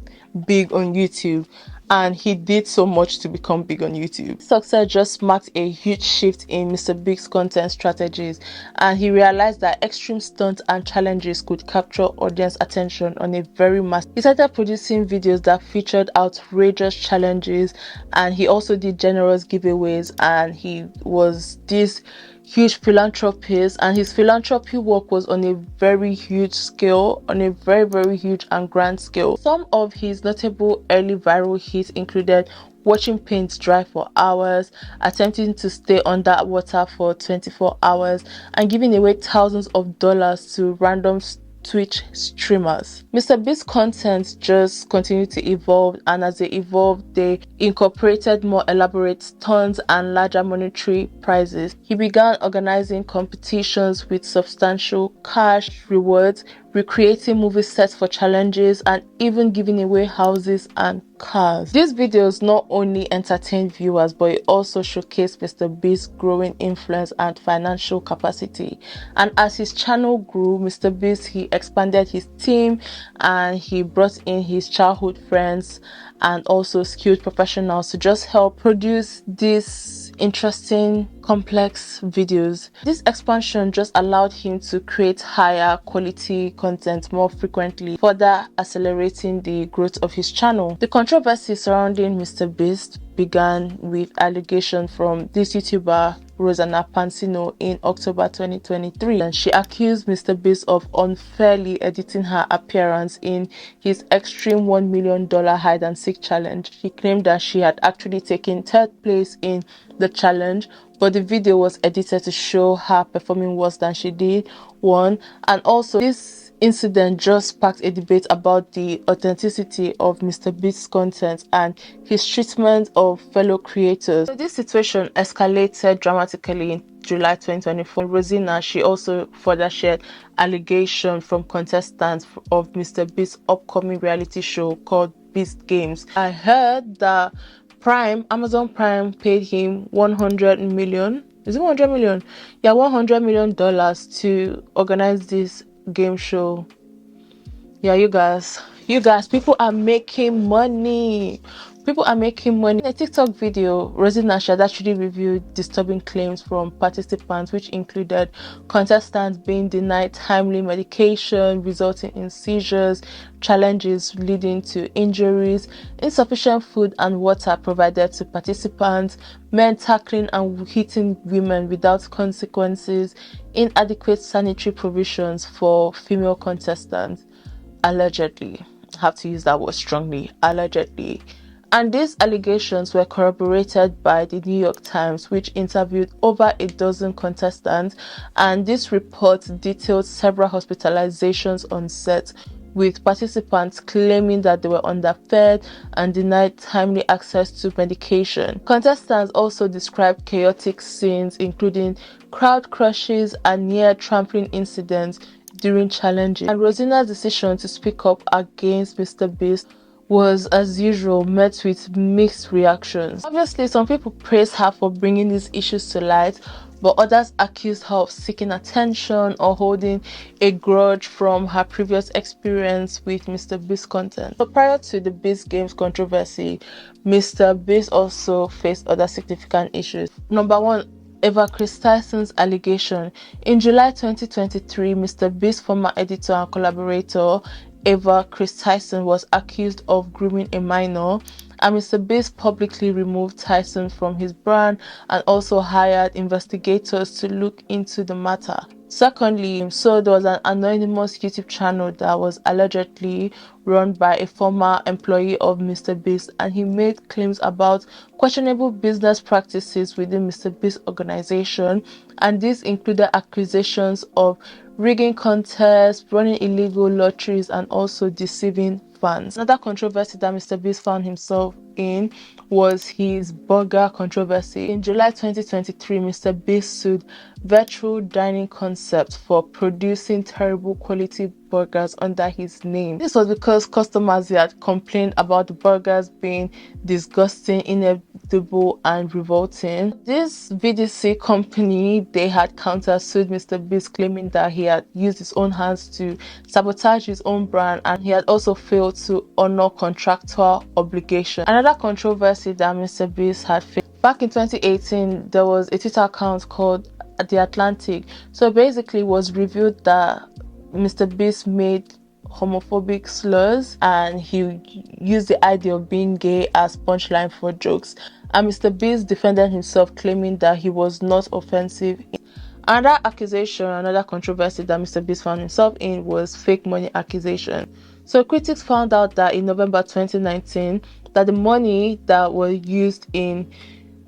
big on YouTube, and he did so much to become big on YouTube. Success just marked a huge shift in MrBeast's content strategies, and he realized that extreme stunts and challenges could capture audience attention on a very massive. He started producing videos that featured outrageous challenges, and he also did generous giveaways, and he was this huge philanthropist, and his philanthropy work was on a very huge scale, on a very huge and grand scale. Some of his notable early viral hits included watching paint dry for hours, attempting to stay underwater for 24 hours, and giving away thousands of dollars to random Twitch streamers. MrBeast's content just continued to evolve, and as they evolved, they incorporated more elaborate stunts and larger monetary prizes. He began organizing competitions with substantial cash rewards, recreating movie sets for challenges, and even giving away houses and cars. These videos not only entertained viewers, but it also showcased MrBeast's growing influence and financial capacity. And as his channel grew, MrBeast, he expanded his team, and he brought in his childhood friends and also skilled professionals to just help produce these interesting, complex videos. This expansion just allowed him to create higher quality content more frequently, further accelerating the growth of his channel. The controversy surrounding MrBeast began with allegations from this YouTuber Rosanna Pansino in October 2023, and she accused MrBeast of unfairly editing her appearance in his extreme $1 million hide and seek challenge. She claimed that she had actually taken third place in the challenge, but the video was edited to show her performing worse than she did, one. And also, this incident just sparked a debate about the authenticity of MrBeast's content and his treatment of fellow creators. So this situation escalated dramatically in July 2024. Rosanna, she also further shared allegations from contestants of MrBeast's upcoming reality show called Beast Games. I heard that Amazon Prime paid him 100 million. Is it 100 million? Yeah, $100 million to organize this game show. Yeah, you guys, people are making money. People are making money. In a TikTok video, Rosanna had actually reviewed disturbing claims from participants, which included contestants being denied timely medication, resulting in seizures, challenges leading to injuries, insufficient food and water provided to participants, men tackling and hitting women without consequences, inadequate sanitary provisions for female contestants. Allegedly, I have to use that word strongly, allegedly. And these allegations were corroborated by the New York Times, which interviewed over a dozen contestants, and this report detailed several hospitalizations on set, with participants claiming that they were underfed and denied timely access to medication. Contestants also described chaotic scenes, including crowd crushes and near trampling incidents during challenges. And Rosanna's decision to speak up against MrBeast was, as usual, met with mixed reactions. Obviously, some people praised her for bringing these issues to light, but others accused her of seeking attention or holding a grudge from her previous experience with MrBeast content. But prior to the Beast Games controversy, MrBeast also faced other significant issues. Number one, Eva Chris Tyson's allegation. In July 2023, MrBeast's former editor and collaborator, Eva Chris Tyson, was accused of grooming a minor, and MrBeast publicly removed Tyson from his brand and also hired investigators to look into the matter. Secondly, so there was an anonymous YouTube channel that was allegedly run by a former employee of MrBeast, and he made claims about questionable business practices within MrBeast organization, and this included accusations of rigging contests, running illegal lotteries, and also deceiving fans. Another controversy that MrBeast found himself in was his burger controversy. In July 2023, MrBeast sued Virtual Dining Concept for producing terrible quality burgers under his name. This was because customers had complained about the burgers being disgusting, inedible, and revolting. This VDC company, they had countersued MrBeast, claiming that he had used his own hands to sabotage his own brand, and he had also failed to honor contractual obligations. Another controversy that MrBeast had faced back in 2018, there was a Twitter account called The Atlantic. So basically it was revealed that MrBeast made homophobic slurs and he used the idea of being gay as punchline for jokes, and MrBeast defended himself, claiming that he was not offensive. Another accusation, another controversy that MrBeast found himself in was fake money accusation. So critics found out that in November 2019 that the money that was used in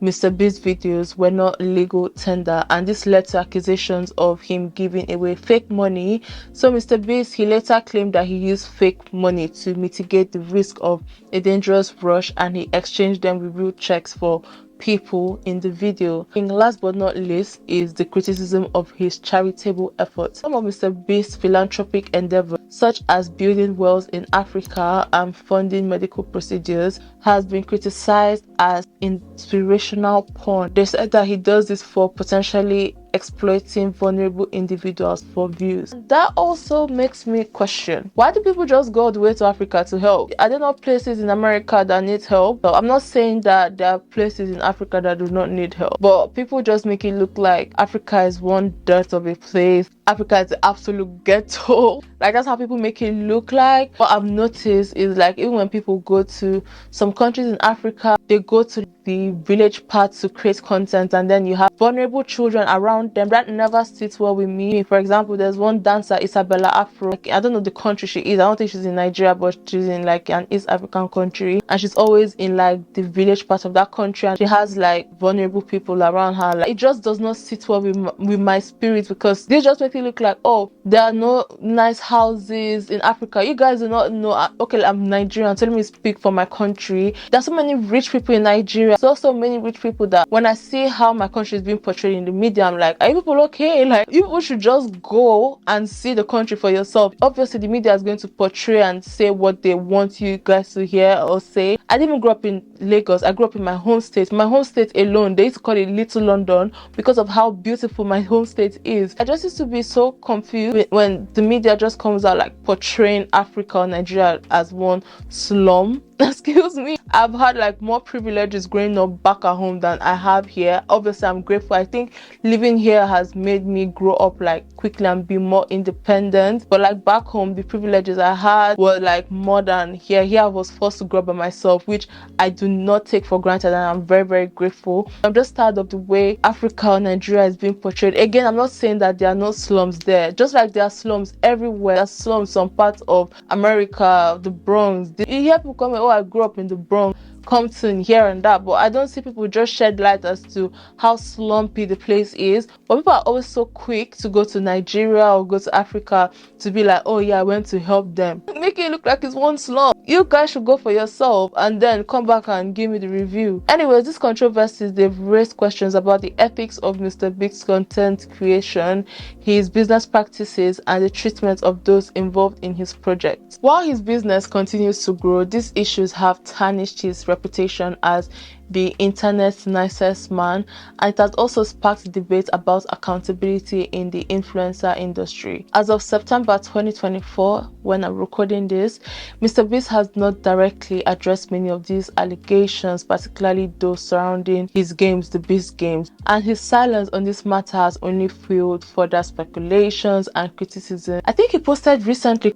MrBeast videos were not legal tender, and this led to accusations of him giving away fake money. So MrBeast, he later claimed that he used fake money to mitigate the risk of a dangerous rush, and he exchanged them with real checks for people in the video. And last but not least is the criticism of his charitable efforts. Some of MrBeast's philanthropic endeavors, such as building wells in Africa and funding medical procedures, has been criticized as inspirational porn. They said that he does this for potentially exploiting vulnerable individuals for views. That also makes me question, why do people just go all the way to Africa to help? Are there not places in America that need help? So I'm not saying that there are places in Africa that do not need help, but people just make it look like Africa is one dirt of a place. Africa is the absolute ghetto. Like, that's how people make it look like. What I've noticed is, like, even when people go to some countries in Africa, they go to the village parts to create content, and then you have vulnerable children around them. That never sits well with me. For example, there's one dancer, Isabella Afro. Like, I don't know the country she is. I don't think she's in Nigeria, but she's in like an East African country, and she's always in like the village part of that country, and she has like vulnerable people around her. Like, it just does not sit well with my spirit, because they just make it look like, oh, there are no nice houses in Africa. You guys do not know. Okay, I'm Nigerian, so let me speak for my country. There's so many rich people in Nigeria. So many rich people that when I see how my country is being portrayed in the media, I'm like, are you people okay? Like, you people should just go and see the country for yourself. Obviously, the media is going to portray and say what they want you guys to hear or say. I didn't even grow up in Lagos. I grew up in my home state. My home state alone, they used to call it Little London because of how beautiful my home state is. I just used to be so confused when the media just comes out like portraying Africa or Nigeria as one slum. Excuse me. I've had like more privileges growing up back at home than I have here. Obviously, I'm grateful. I think living here has made me grow up like quickly and be more independent. But like back home, the privileges I had were like more than here. Here I was forced to grow up by myself, which I do not take for granted, and I'm very, very grateful. I'm just tired of the way Africa or Nigeria is being portrayed. Again, I'm not saying that there are no slums there. Just like there are slums everywhere. There are slums some parts of America, the Bronx. You hear people coming, oh, I grew up in the Bronx, Compton, here and that, but I don't see people just shed light as to how slumpy the place is. But people are always so quick to go to Nigeria or go to Africa to be like, oh yeah, I went to help them. Make it look like it's one slum. You guys should go for yourself and then come back and give me the review. Anyways, these controversies, they've raised questions about the ethics of MrBeast's content creation, his business practices, and the treatment of those involved in his project. While his business continues to grow, these issues have tarnished his reputation as the internet's nicest man, and it has also sparked debate about accountability in the influencer industry. As of September 2024, when I'm recording this, MrBeast has not directly addressed many of these allegations, particularly those surrounding his games, the Beast Games, and his silence on this matter has only fueled further speculations and criticism. I think he posted recently.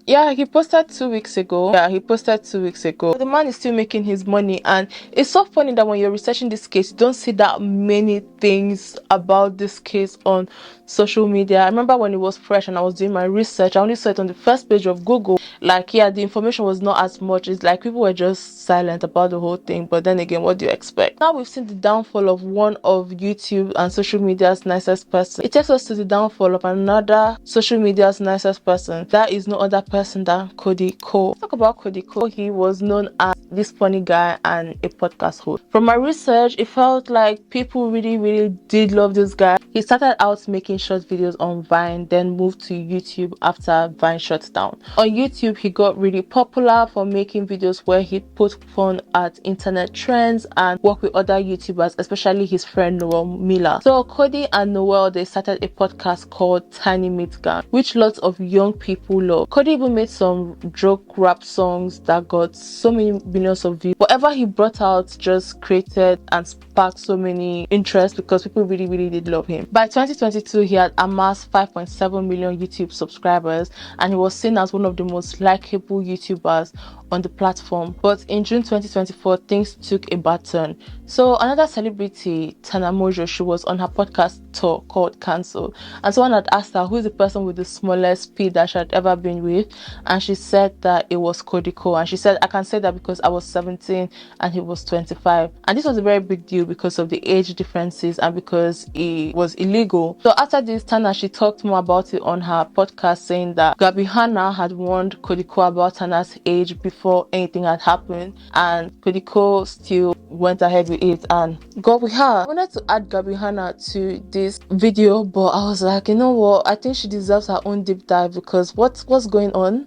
Yeah, he posted 2 weeks ago. The man is still making his money, and it's so funny that when you're researching this case, you don't see that many things about this case on social media. I remember when it was fresh and I was doing my research, I only saw it on the first page of Google. Like, yeah, the information was not as much. It's like people were just silent about the whole thing. But then again, what do you expect? Now we've seen the downfall of one of YouTube and social media's nicest person. It takes us to the downfall of another social media's nicest person. That is no other person than Cody Ko. Let's talk about Cody Ko. He was known as this funny guy and a podcast host. From my research, it felt like people really did love this guy. He started out making short videos on Vine, then moved to YouTube after Vine shut down. On YouTube, he got really popular for making videos where he put fun at internet trends and worked with other YouTubers, especially his friend Noel Miller. So Cody and Noel, they started a podcast called Tiny Meat Gang, which lots of young people love. Cody even made some joke rap songs that got so many millions of views. Whatever he brought out just created and sparked so many interest because people really did love him. By 2022, he had amassed 5.7 million YouTube subscribers and he was seen as one of the most likable YouTubers on the platform. But in June 2024, things took a bad turn. So another celebrity, Tana Mojo, she was on her podcast tour called Cancel, and someone had asked her who is the person with the smallest speed that she had ever been with, and she said that it was Cody Ko. And she said, I can say that because I was 17 and he was 25, and this was a very big deal because of the age differences and because it was illegal. So after this, Tana, she talked more about it on her podcast, saying that Gabi Hanna had warned Cody Ko about Tana's age before anything had happened, and Cody Ko still went ahead with it and got with her. I wanted to add Gabi Hanna to this video, but I was like, you know what, I think she deserves her own deep dive because what's going on?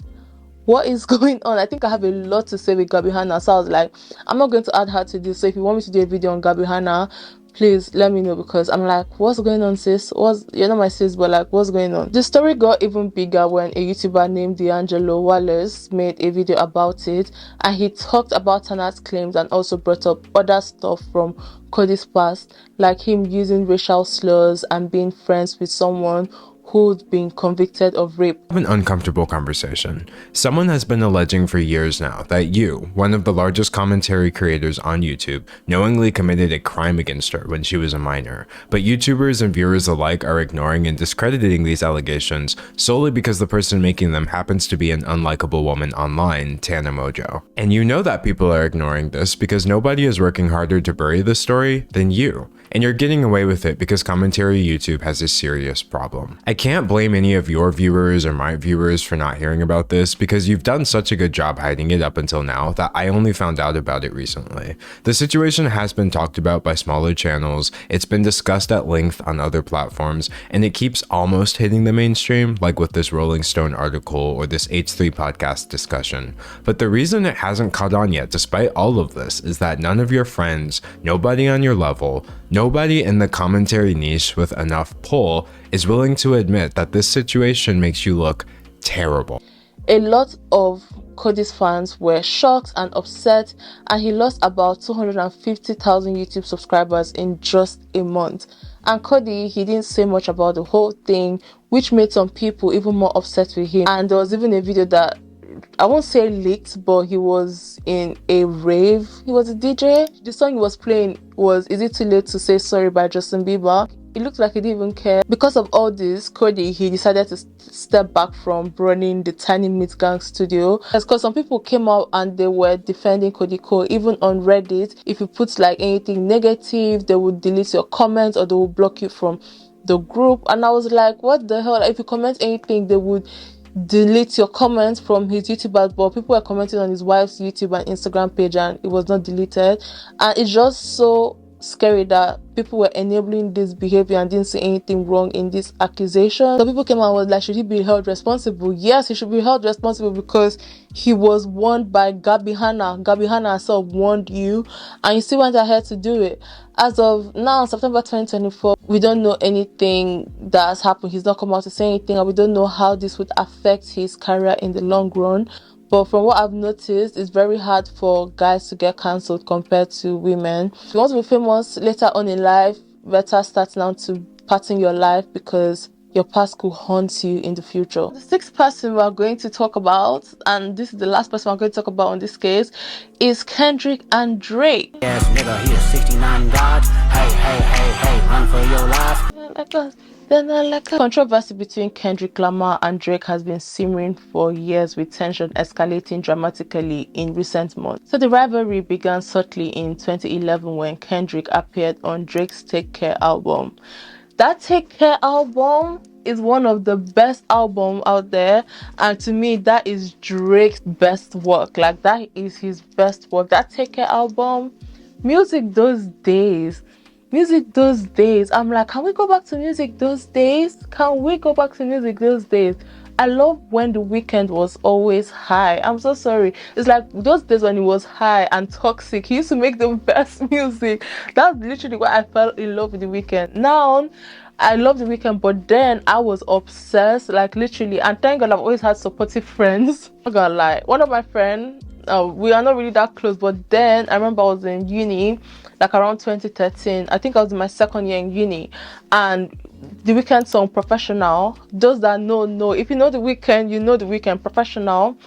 What is going on? I think I have a lot to say with Gabi Hanna, so I was like, I'm not going to add her to this. So if you want me to do a video on Gabi Hanna, please let me know, because I'm like, what's going on, sis? You're not my sis, but like, what's going on? The story got even bigger when a YouTuber named D'Angelo Wallace made a video about it, and he talked about Tana's claims and also brought up other stuff from Cody's past, like him using racial slurs and being friends with someone who'd been convicted of rape. An uncomfortable conversation. Someone has been alleging for years now that you, one of the largest commentary creators on YouTube, knowingly committed a crime against her when she was a minor. But YouTubers and viewers alike are ignoring and discrediting these allegations solely because the person making them happens to be an unlikable woman online, Tana Mojo. And you know that people are ignoring this because nobody is working harder to bury this story than you. And you're getting away with it because commentary YouTube has a serious problem. I can't blame any of your viewers or my viewers for not hearing about this because you've done such a good job hiding it up until now that I only found out about it recently. The situation has been talked about by smaller channels, it's been discussed at length on other platforms, and it keeps almost hitting the mainstream, like with this Rolling Stone article or this H3 podcast discussion. But the reason it hasn't caught on yet, despite all of this, is that none of your friends, nobody on your level, nobody in the commentary niche with enough pull is willing to admit that this situation makes you look terrible. A lot of Cody's fans were shocked and upset, and he lost about 250,000 YouTube subscribers in just a month. And Cody, he didn't say much about the whole thing, which made some people even more upset with him. And there was even a video that I won't say leaked, but he was in a rave. He was a DJ. The song he was playing was Is It Too Late to Say Sorry by Justin Bieber. It looked like he didn't even care. Because of all this, Cody, he decided to step back from running the Tiny Meat Gang studio. Because some people came out and they were defending Cody Ko. Even on Reddit, if you put like anything negative, they would delete your comments or they will block you from the group. And I was like, what the hell? If you comment anything, they would delete your comments from his YouTube, but people were commenting on his wife's YouTube and Instagram page and it was not deleted. And it's just so scary that people were enabling this behavior and didn't see anything wrong in this accusation. So people came out and was like, should he be held responsible? Yes, he should be held responsible because he was warned by Gabi Hanna. Gabi Hanna herself warned you and you still went ahead to do it. As of now, September 2024, we don't know anything that has happened. He's not come out to say anything, and we don't know how this would affect his career in the long run. But from what I've noticed, it's very hard for guys to get cancelled compared to women. If you want to be famous later on in life, better start now to pattern your life because your past could haunt you in the future. The sixth person we are going to talk about, and this is the last person I'm going to talk about in this case, is Kendrick and Drake. Yes, nigga, he is 69 God. Hey, run for your life. Controversy between Kendrick Lamar and Drake has been simmering for years, with tension escalating dramatically in recent months. So the rivalry began subtly in 2011 when Kendrick appeared on Drake's Take Care album. That Take Care album is one of the best albums out there, and to me that is Drake's best work. Like, that is his best work. That Take Care album, music those days music those days. I'm like, can we go back to music those days? Can we go back to music those days? I love when The Weeknd was always high. I'm so sorry. It's like those days when he was high and toxic. He used to make the best music. That's literally why I fell in love with The Weeknd. Now, I love The Weeknd, but then I was obsessed, like literally. And thank God I've always had supportive friends. I'm not gonna lie. One of my friends, we are not really that close, but then I remember I was in uni, like around 2013. I think I was in my second year in uni, and The Weeknd song Professional, those that know, if you know The Weeknd, you know The Weeknd. Professional,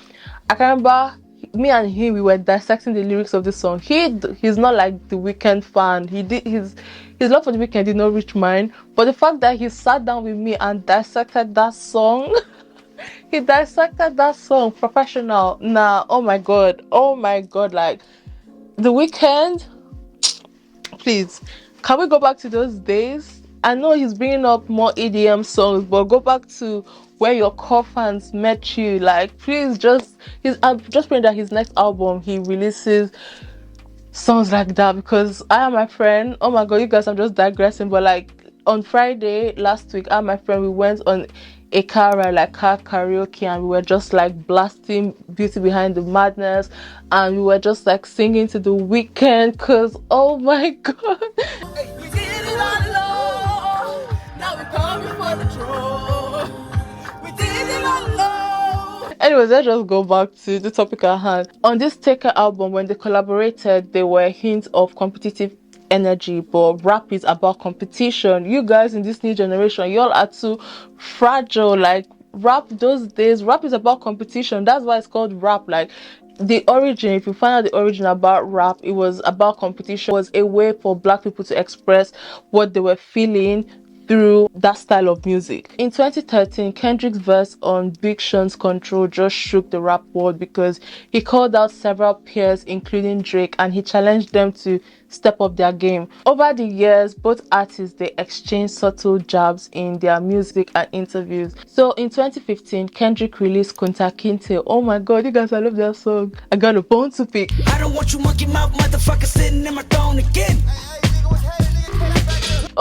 I can remember me and him, we were dissecting the lyrics of the song. He's not like The Weeknd fan. His love for The Weeknd did not reach mine, but the fact that he sat down with me and dissected that song he dissected that song Professional. Nah, oh my god, like The Weeknd, please, can we go back to those days? I know he's bringing up more EDM songs, but go back to where your core fans met you. Like, please, I'm just praying that his next album he releases songs like that, because I and my friend, oh my god, you guys, I'm just digressing, but like on Friday last week, I and my friend, we went on a car ride, like car karaoke, and we were just like blasting Beauty Behind the Madness, and we were just like singing to The Weeknd, because oh my god. We did it all alone. Now we're coming for the throne. We did it all alone. Anyways, let's just go back to the topic at hand. On this Taker album, when they collaborated, there were hints of competitive energy, but rap is about competition. You guys in this new generation, y'all are too fragile. Like, rap those days, rap is about competition. That's why it's called rap. Like, the origin, if you find out the origin about rap, it was about competition. It was a way for black people to express what they were feeling through that style of music. In 2013, Kendrick's verse on Big Sean's Control just shook the rap world, because he called out several peers, including Drake, and he challenged them to step up their game. Over the years, both artists, they exchanged subtle jabs in their music and interviews. So in 2015, Kendrick released Kunta Kinte. Oh my god, you guys, I love that song. I got a bone to pick. I don't want you monkey mouth motherfucker sitting in my throne again.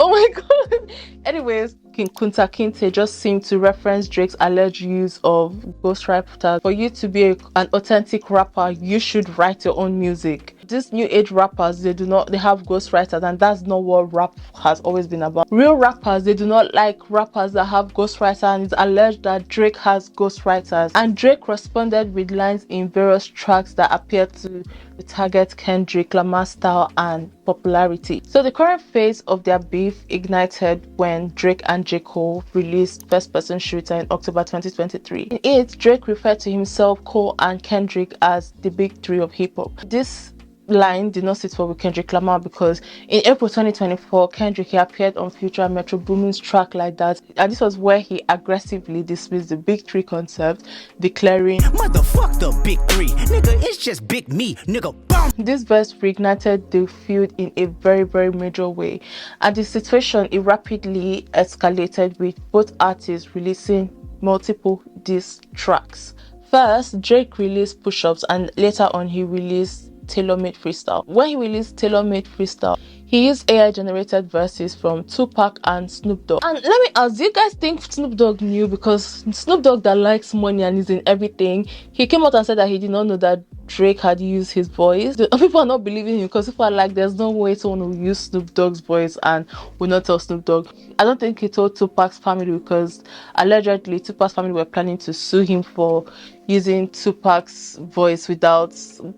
Oh my god. Anyways, Kunta Kinte just seemed to reference Drake's alleged use of ghostwriters. For you to be an authentic rapper, you should write your own music. These new age rappers, they have ghostwriters, and that's not what rap has always been about. Real rappers, they do not like rappers that have ghostwriters, and it's alleged that Drake has ghostwriters. And Drake responded with lines in various tracks that appeared to target Kendrick Lamar style and popularity. So the current phase of their beef ignited when Drake and J. Cole released First Person Shooter in October 2023. In it, Drake referred to himself, Cole, and Kendrick as the big three of hip-hop. This line did not sit well with Kendrick Lamar, because in April 2024, Kendrick, he appeared on Future Metro Boomin's track Like That, and this was where he aggressively dismissed the big three concept, declaring, "Motherfuck the big three, nigga, it's just big me, nigga." Boom. This verse reignited the feud in a very, very major way, and the situation, it rapidly escalated, with both artists releasing multiple diss tracks. First, Drake released Push Ups, and later on he released Tailor-Made Freestyle. When he released Tailor-Made Freestyle, he used AI generated verses from Tupac and Snoop Dogg. And let me ask, do you guys think Snoop Dogg knew? Because Snoop Dogg that likes money and is in everything, he came out and said that he did not know that Drake had used his voice. People are not believing him, because people are like, there's no way someone will use Snoop Dogg's voice and will not tell Snoop Dogg. I don't think he told Tupac's family, because allegedly Tupac's family were planning to sue him for using Tupac's voice without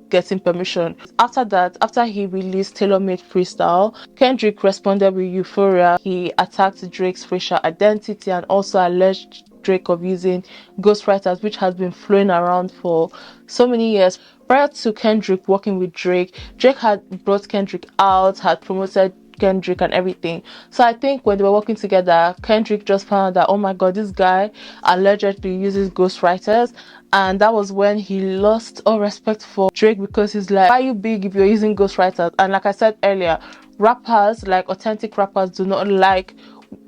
getting permission. After that, after he released Tailor-Made Freestyle, Kendrick responded with Euphoria. He attacked Drake's racial identity and also alleged Drake of using ghostwriters, which has been flowing around for so many years. Prior to Kendrick working with Drake, Drake had brought Kendrick out, had promoted Kendrick and everything. So I think when they were working together, Kendrick just found out that, oh my god, this guy allegedly uses ghostwriters, and that was when he lost all respect for Drake, because he's like, why are you big if you're using ghostwriters? And like I said earlier, rappers, like authentic rappers, do not like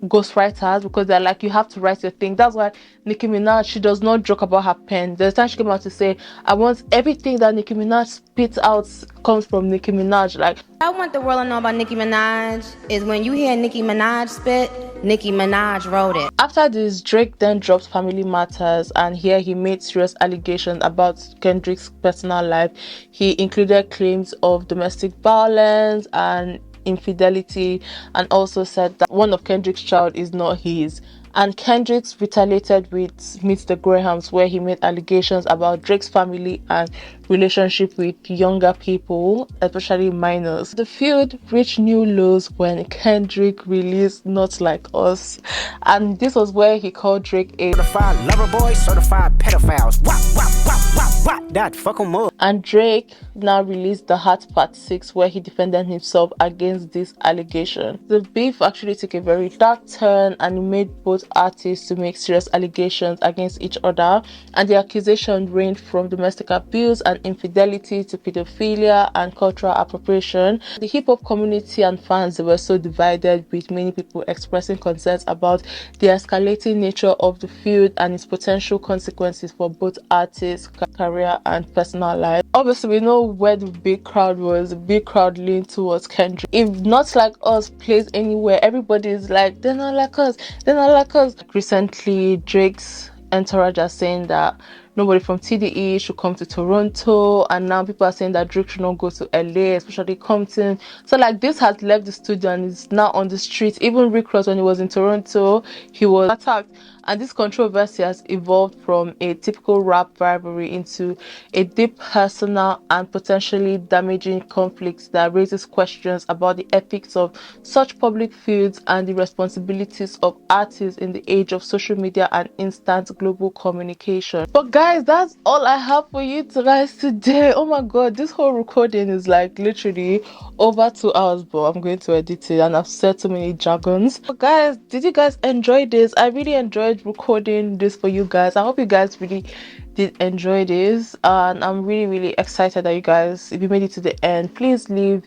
ghostwriters, because they're like, you have to write your thing. That's why Nicki Minaj, she does not joke about her pen. There's time she came out to say, I want everything that Nicki Minaj spits out comes from Nicki Minaj. Like, I want the world to know about Nicki Minaj is when you hear Nicki Minaj spit, Nicki Minaj wrote it. After this, Drake then dropped Family Matters, and here he made serious allegations about Kendrick's personal life. He included claims of domestic violence and infidelity, and also said that one of Kendrick's child is not his. And Kendrick retaliated with Meet the Grahams, where he made allegations about Drake's family and relationship with younger people, especially minors. The feud reached new lows when Kendrick released Not Like Us, and this was where he called Drake a certified lover boy, certified pedophiles. Wop, wop, wop, wop, wop. That fuck 'em up. And Drake now released The Heart Part 6, where he defended himself against this allegation. The beef actually took a very dark turn, and it made both artists to make serious allegations against each other, and the accusation ranged from domestic abuse and infidelity to pedophilia and cultural appropriation. The hip-hop community and fans, they were so divided, with many people expressing concerns about the escalating nature of the feud and its potential consequences for both artists' career and personal life. Obviously, we know where the big crowd was. The big crowd leaned towards Kendrick. If Not Like Us plays anywhere, everybody is like, they're not like us, they're not like us. Recently, Drake's entourage are saying that nobody from TDE should come to Toronto, and now people are saying that Drake should not go to LA, especially Compton. So like, this has left the studio and is now on the streets. Even Rick Ross, when he was in Toronto, he was attacked. And this controversy has evolved from a typical rap rivalry into a deep personal and potentially damaging conflict that raises questions about the ethics of such public feuds and the responsibilities of artists in the age of social media and instant global communication. But guys, that's all I have for you guys today. Oh my god, this whole recording is like literally over 2 hours, but I'm going to edit it, and I've said so many jargons. But guys, did you guys enjoy this? I really enjoyed recording this for you guys. I hope you guys really did enjoy this, and I'm really excited that you guys, if you made it to the end, please leave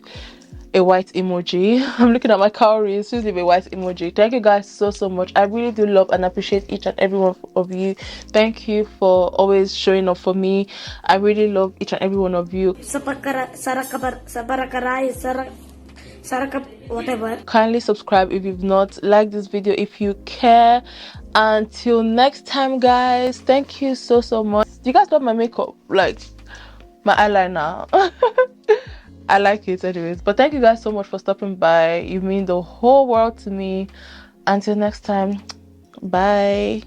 a white emoji. I'm looking at my calories. Please leave a white emoji. Thank you guys so much. I really do love and appreciate each and every one of you. Thank you for always showing up for me. I really love each and every one of you. Whatever. Kindly subscribe if you've not. Like this video if you care. Until next time, guys, thank you so much. Do you guys love my makeup? Like my eyeliner? I like it anyways. But thank you guys so much for stopping by. You mean the whole world to me. Until next time, bye.